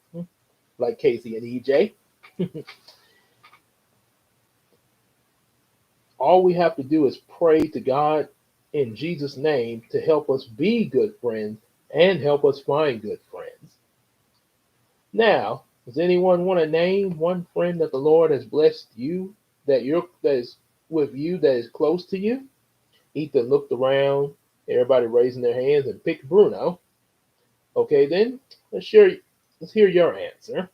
like Casey and EJ. All we have to do is pray to God in Jesus' name to help us be good friends and help us find good friends. Now, does anyone want to name one friend that the Lord has blessed you that is with you that is close to you? Ethan looked around, everybody raising their hands, and picked Bruno. Okay, then let's hear your answer.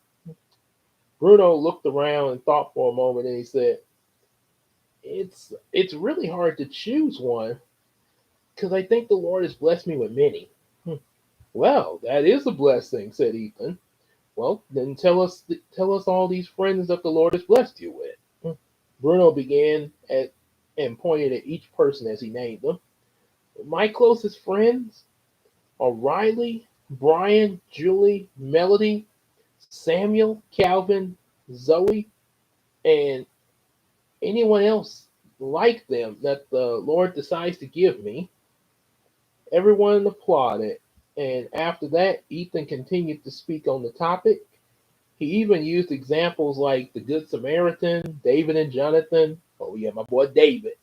Bruno looked around and thought for a moment, and he said, "It's really hard to choose one because I think the Lord has blessed me with many." Well, that is a blessing," said Ethan. "Well, then tell us all these friends that the Lord has blessed you with." Bruno began at and pointed at each person as he named them. "My closest friends are Riley, Brian, Julie, Melody, Samuel, Calvin, Zoe, and anyone else like them that the Lord decides to give me." Everyone applauded, and after that, Ethan continued to speak on the topic. He even used examples like the Good Samaritan, David and Jonathan. Oh yeah, my boy David,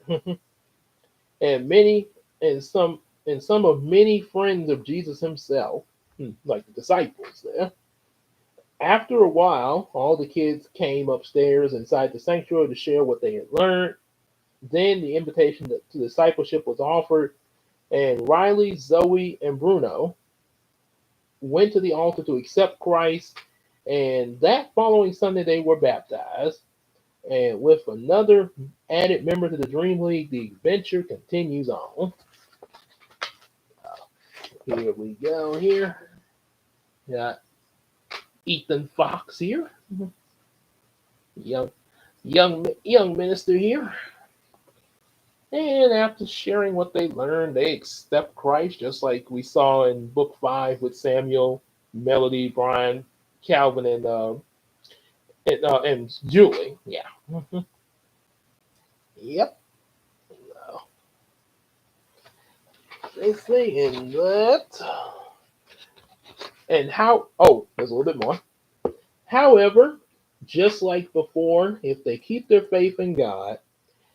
and many and some of many friends of Jesus himself, like the disciples there. After a while, all the kids came upstairs inside the sanctuary to share what they had learned. Then the invitation to discipleship was offered, and Riley, Zoe, and Bruno went to the altar to accept Christ. And that following Sunday, they were baptized. And with another added member to the Dream League, the adventure continues on. Here we go. Here, got Ethan Fox here, young young minister here. And after sharing what they learned, they accept Christ, just like we saw in Book 5 with Samuel, Melody, Brian, Calvin, and Julie. Yeah. Yep. Uh, they say in that. And how, oh, there's a little bit more. However, just like before, if they keep their faith in God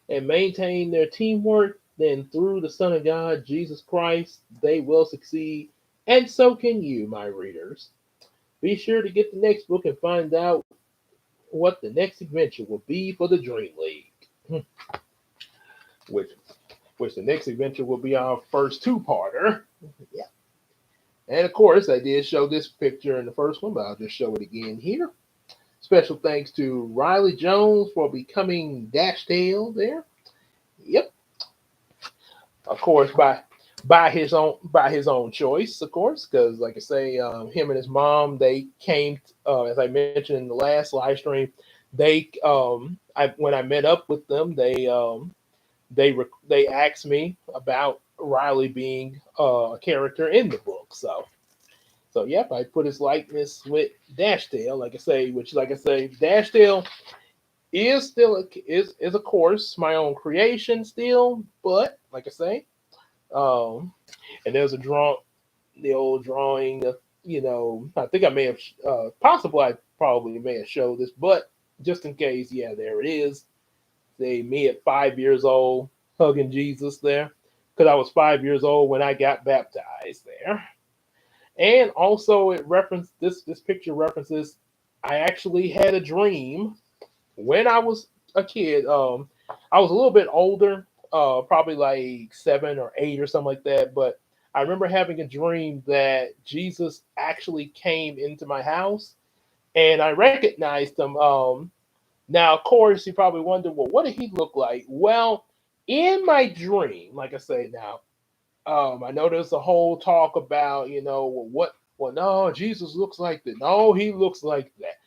and maintain their teamwork, then through the Son of God, Jesus Christ, they will succeed. And so can you, my readers. Be sure to get the next book and find out what the next adventure will be for the Dream League. which, which the next adventure will be our first two-parter. Yeah. And of course, I did show this picture in the first one, but I'll just show it again here. Special thanks to Riley Jones for becoming Dashtail there. Yep. Of course, by his own choice, of course, because like I say, him and his mom, they came, as I mentioned in the last live stream, they when I met up with them, they asked me about Riley being a character in the book. So yep, I put his likeness with Dashtail, Dashtail is still is of course my own creation still, but like I say, um, and there's the old drawing of, I think I may have possible I probably may have showed this, but just in case, yeah, there it is. Say me at 5 years old hugging Jesus there, because I was 5 years old when I got baptized there. And also it referenced this picture references I actually had a dream when I was a kid. I was a little bit older, probably like 7 or 8 or something like that. But I remember having a dream that Jesus actually came into my house, and I recognized him. Now, of course, you probably wonder, well, what did he look like? Well, in my dream, like I say now, I know there's a whole talk about, well, what? Well, no, Jesus looks like that. No, he looks like that.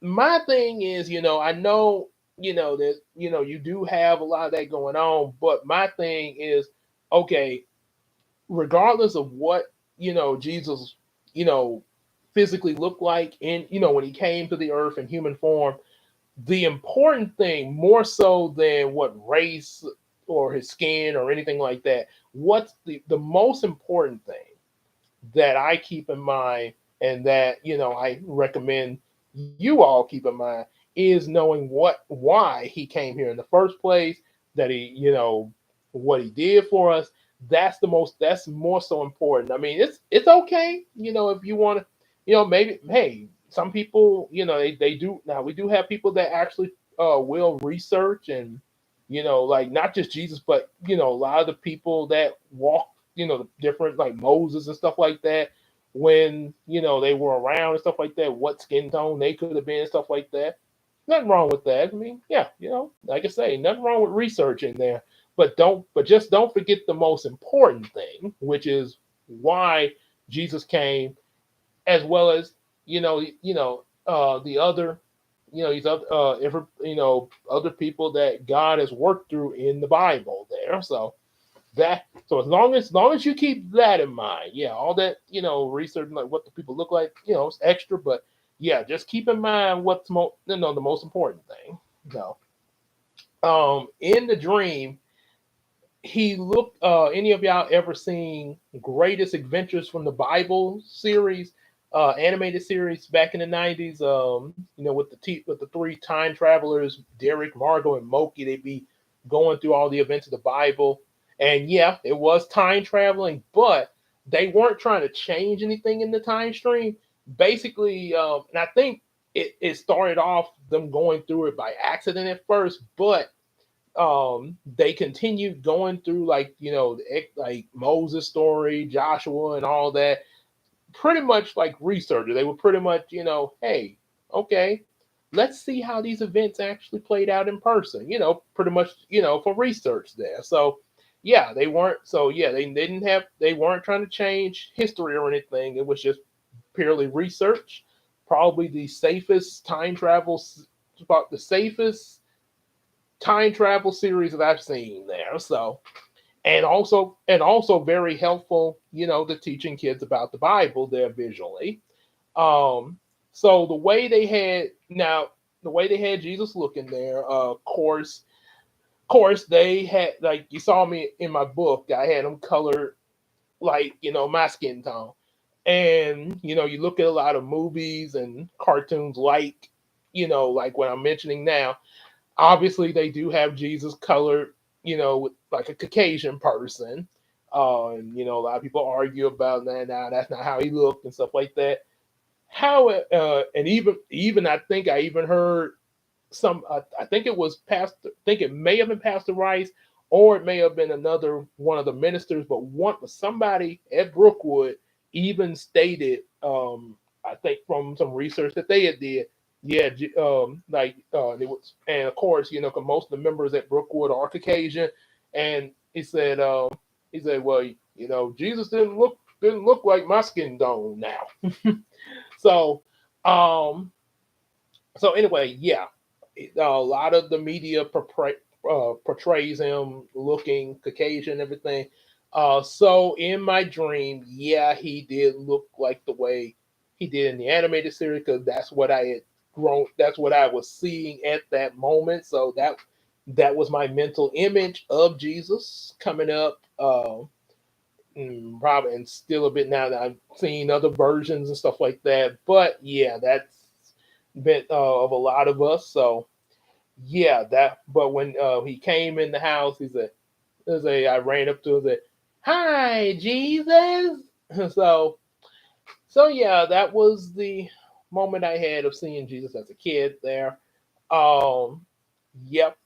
My thing is, I know, that, you do have a lot of that going on, but my thing is, okay, regardless of what, Jesus, you know, physically looked like in, when he came to the earth in human form, the important thing more so than what race, or his skin or anything like that. What's the most important thing that I keep in mind, and that I recommend you all keep in mind, is knowing why he came here in the first place, that he what he did for us. That's more so important. I mean, it's okay, if you want to, maybe, hey, some people, they do. Now we do have people that actually will research, and like not just Jesus, but a lot of the people that walk, the different, like Moses and stuff like that, when they were around and stuff like that, what skin tone they could have been and stuff like that. Nothing wrong with that. I mean, yeah, like I say, nothing wrong with researching there. But just don't forget the most important thing, which is why Jesus came, as well as the other, these other other people that God has worked through in the Bible there. So as long as you keep that in mind, yeah, all that research, like what the people look like, it's extra, but yeah, just keep in mind what's the most important thing. So, in the dream, he looked. Any of y'all ever seen Greatest Adventures from the Bible series, animated series back in the '90s? With with the three time travelers, Derek, Margot, and Moki, they'd be going through all the events of the Bible. And yeah, it was time traveling, but they weren't trying to change anything in the time stream. Basically, and I think it started off them going through it by accident at first, but they continued going through, like like Moses story, Joshua, and all that, pretty much like researcher. They were pretty much, hey, okay, let's see how these events actually played out in person, pretty much, for research there. So yeah, they weren't trying to change history or anything. It was just purely research. Probably the safest time travel, about the safest time travel series that I've seen there. So, and also very helpful, to teaching kids about the Bible there visually. Um, so the way they had Jesus looking there, of course they had, like you saw me in my book, I had them colored like my skin tone, and you look at a lot of movies and cartoons, like what I'm mentioning now. Obviously they do have Jesus colored, with like a Caucasian person. And a lot of people argue about that. Now that's not how he looked and stuff like that. How and even I think I even heard some. I think it was Pastor. I think it may have been Pastor Rice, or it may have been another one of the ministers. But somebody at Brookwood even stated, I think from some research that they had did, yeah, it was, and of course, 'cause most of the members at Brookwood are Caucasian, and he said, well, Jesus didn't look like my skin tone now. So, um, so anyway, yeah, a lot of the media portrays him looking Caucasian and everything. So in my dream, yeah, he did look like the way he did in the animated series, because that's what I had grown. That's what I was seeing at that moment. So that was my mental image of Jesus coming up. Probably, and still a bit now that I've seen other versions and stuff like that. But yeah, that's been of a lot of us. So yeah, that. But when he came in the house, I ran up to him and said, "Hi, Jesus." So yeah, that was the moment I had of seeing Jesus as a kid there. Um, yep.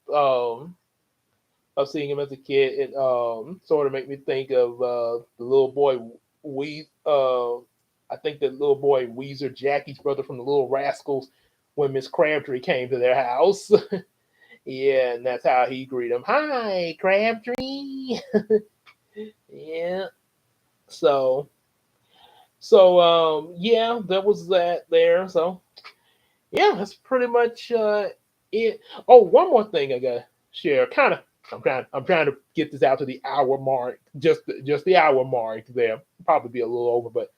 Of seeing him as a kid, it sort of made me think of the little boy I think the little boy Weezer, Jackie's brother from the Little Rascals, when Miss Crabtree came to their house. Yeah, and that's how he greeted him. Hi, Crabtree. Yeah. So yeah, that was that there. So yeah, that's pretty much it. Oh, one more thing I gotta share. I'm trying to get this out to the hour mark. Just the hour mark there. Probably be a little over, but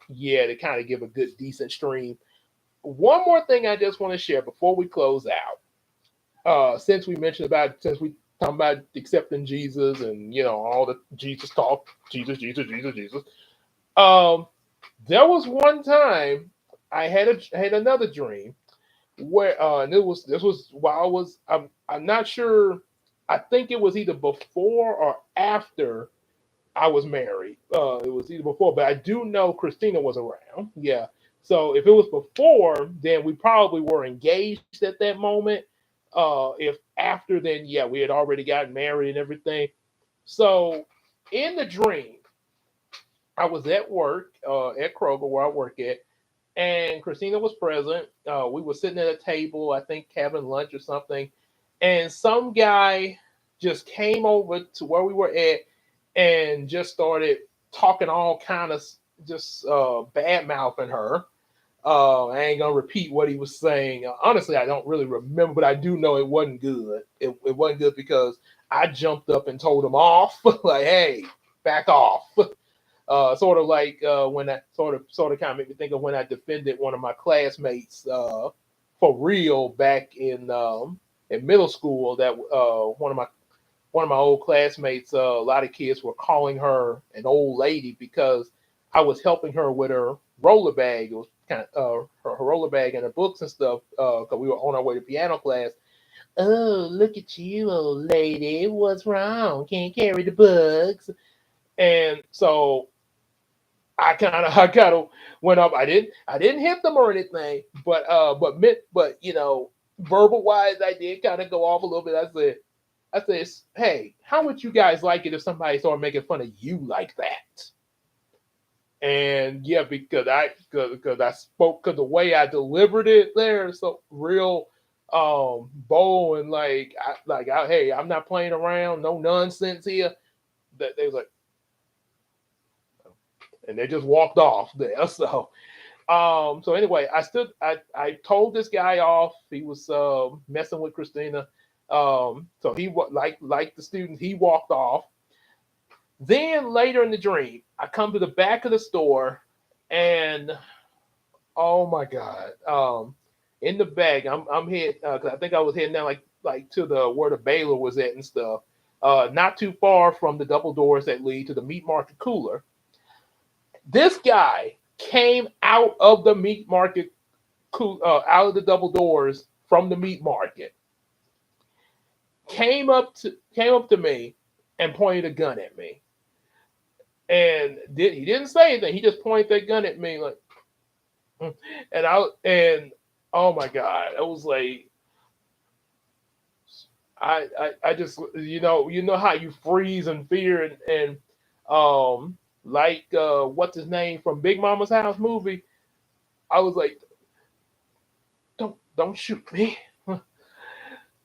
yeah, to kind of give a good decent stream. One more thing I just want to share before we close out. Since we talking about accepting Jesus and all the Jesus talk, Jesus, Jesus, Jesus, Jesus. Um, there was one time I had another dream where and this was while I'm not sure. I think it was either before or after I was married. It was either before, but I do know Christina was around. Yeah. So if it was before, then we probably were engaged at that moment. If after, then yeah, we had already gotten married and everything. So in the dream, I was at work at Kroger where I work at, and Christina was present. We were sitting at a table, I think having lunch or something, and some guy just came over to where we were at and just started talking all kind of just bad mouthing her. I ain't gonna repeat what he was saying. Honestly, I don't really remember, but I do know it wasn't good. It wasn't good because I jumped up and told him off, like, "Hey, back off." Sort of like when I sort of kind of made me think of when I defended one of my classmates for real back in middle school. That one of my old classmates, a lot of kids were calling her an old lady because I was helping her with her roller bag. It was kind of her roller bag and her books and stuff because we were on our way to piano class. Oh, look at you, old lady. What's wrong? Can't carry the books. And so I kind of went up. I didn't hit them or anything, but verbal wise, I did kind of go off a little bit. I said, hey, how would you guys like it if somebody started making fun of you like that? And yeah, because I spoke because the way I delivered it there, so real bold and hey, I'm not playing around, no nonsense here. That they was like, and they just walked off there. So anyway, I told this guy off. He was messing with Christina. So like the student, he walked off. Then later in the dream, I come to the back of the store, and oh my god, in the bag, I'm heading because I think I was heading down like to the where the Baylor was at and stuff. Not too far from the double doors that lead to the meat market cooler. This guy came out of the meat market, out of the double doors from the meat market, came up to me and pointed a gun at me. And he didn't say anything. He just pointed that gun at me like, and oh my god, I was like, I just you know how you freeze in fear and what's his name from Big Mama's House movie. I was like, don't shoot me.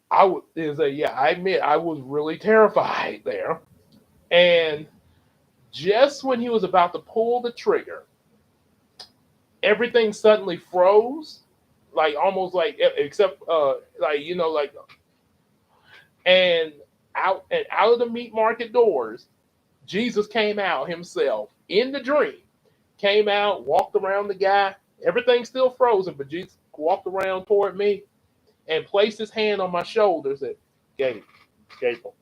I was is a yeah. I admit I was really terrified there. And just when he was about to pull the trigger, everything suddenly froze, like almost like except like and out of the meat market doors, Jesus came out himself in the dream. Came out, walked around the guy. Everything's still frozen, but Jesus walked around toward me and placed his hand on my shoulder. Said, "Gabe, Gabriel,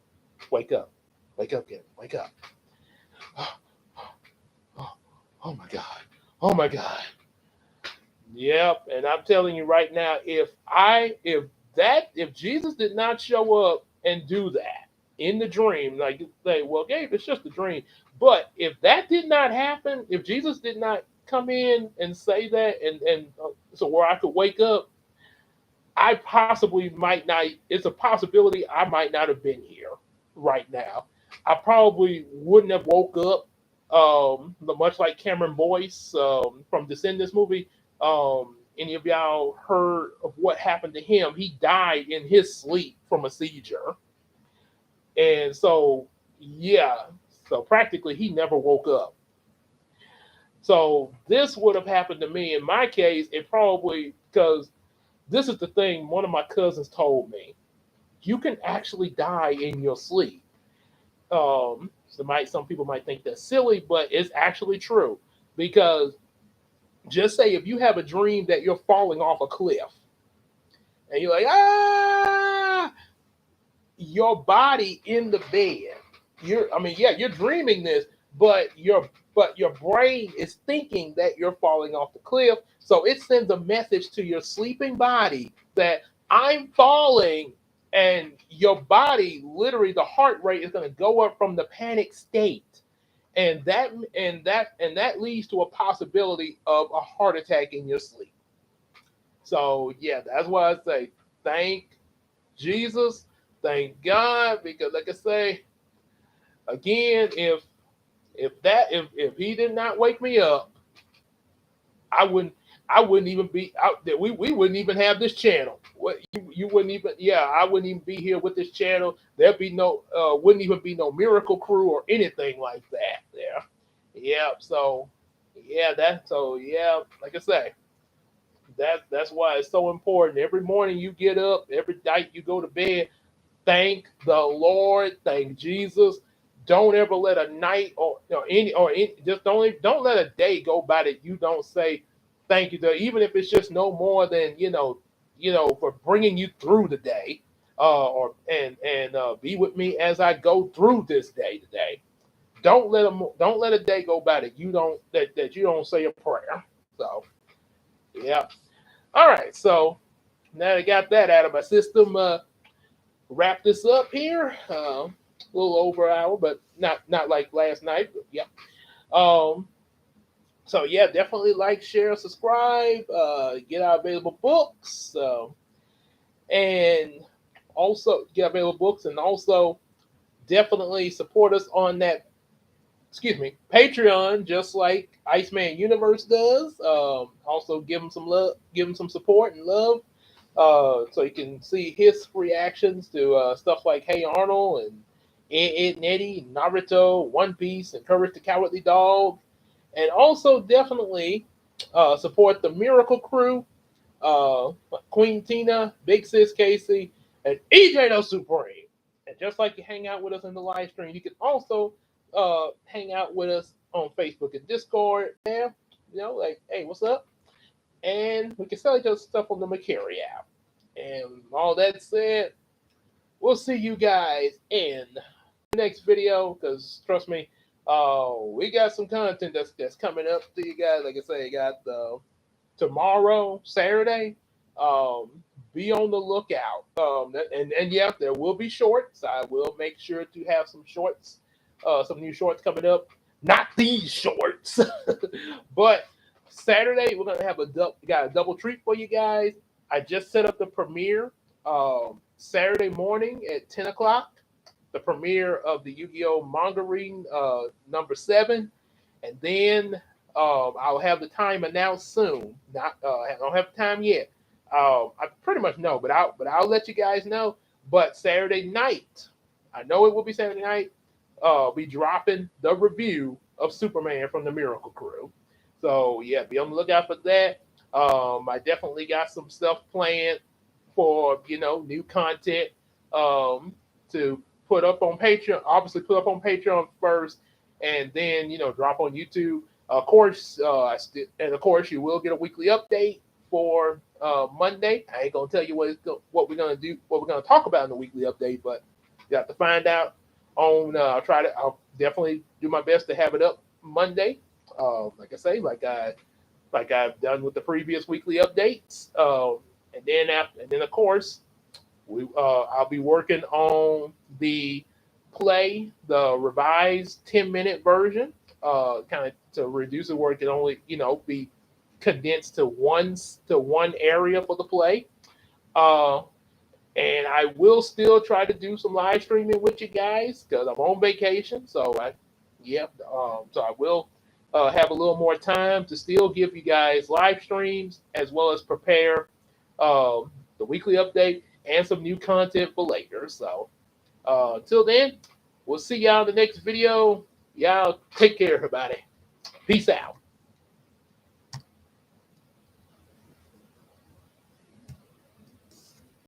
wake up, Gabriel, wake up." Oh, oh my God, oh my God. Yep, and I'm telling you right now, if Jesus did not show up and do that in the dream, like you say, well, Gabe, it's just a dream. But if that did not happen, if Jesus did not come in and say that, and so where I could wake up, I possibly might not. It's a possibility I might not have been here right now. I probably wouldn't have woke up. Much like Cameron Boyce from Descendants movie. Any of y'all heard of what happened to him? He died in his sleep from a seizure, and so yeah, so practically he never woke up. So this would have happened to me. In my case, it probably because this is the thing. One of my cousins told me you can actually die in your sleep. Some people might think that's silly, but it's actually true because just say if you have a dream that you're falling off a cliff and you're like, ah, your body in the bed. You're dreaming this, but your brain is thinking that you're falling off the cliff. So it sends a message to your sleeping body that I'm falling, and your body, literally, the heart rate is going to go up from the panic state, and that leads to a possibility of a heart attack in your sleep. So yeah, that's why I say thank Jesus, thank God, because like I say again, if he did not wake me up, I wouldn't I wouldn't even be out there. We wouldn't even have this channel. What you wouldn't even, yeah, I wouldn't even be here with this channel. There'd be no wouldn't even be no miracle crew or anything like that there. Yeah, so yeah, like I say, that's why it's so important. Every morning you get up, every night you go to bed, thank the Lord, thank Jesus. Don't ever let a night or just don't let a day go by that you don't say thank you to, even if it's just no more than for bringing you through the day, or and be with me as I go through this day today. Don't let a day go by that you don't say a prayer. So yeah. All right. So now I got that out of my system. Wrap this up here. A little over an hour, but not like last night. But yeah. Um. So yeah, definitely like, share, subscribe. Get our available books. And also get available books, and also definitely support us on that. Excuse me, Patreon, just like Iceman Universe does. Also give him some love, give him some support and love. So you can see his reactions to stuff like Hey Arnold and Ed, and Eddie, Naruto, One Piece, and Courage the Cowardly Dog. And also definitely support the Miracle Crew, Queen Tina, Big Sis Casey, and EJ the Supreme. And just like you hang out with us in the live stream, you can also hang out with us on Facebook and Discord. There, like, hey, what's up? And we can sell each other stuff on the Macari app. And all that said, we'll see you guys in the next video. Because trust me, we got some content that's coming up to you guys. Like I say, got tomorrow, Saturday. Um, be on the lookout. And yeah, there will be shorts. I will make sure to have some shorts, some new shorts coming up. Not these shorts, but Saturday we're gonna have got a double treat for you guys. I just set up the premiere Saturday morning at 10 o'clock. The premiere of the Yu-Gi-Oh manga reading number 7, and then I'll have the time announced soon. Not I don't have the time yet. I pretty much know, but I'll let you guys know. But Saturday night, I know it will be Saturday night. Be dropping the review of Superman from the Miracle Crew. So yeah, be on the lookout for that. I definitely got some stuff planned for new content to put up on Patreon. Obviously, put up on Patreon first, and then drop on YouTube. Of course, and of course, you will get a weekly update for Monday. I ain't gonna tell you what we're gonna do, what we're gonna talk about in the weekly update, but you have to find out on. I'll definitely do my best to have it up Monday. Like I say, like I've done with the previous weekly updates. And then of course, I'll be working on the revised 10-minute version, kind of to reduce it where it can only be condensed to one area for the play. And I will still try to do some live streaming with you guys because I'm on vacation. So so I will have a little more time to still give you guys live streams as well as prepare the weekly update and some new content for later. So until then, we'll see y'all in the next video. Y'all take care, everybody. Peace out.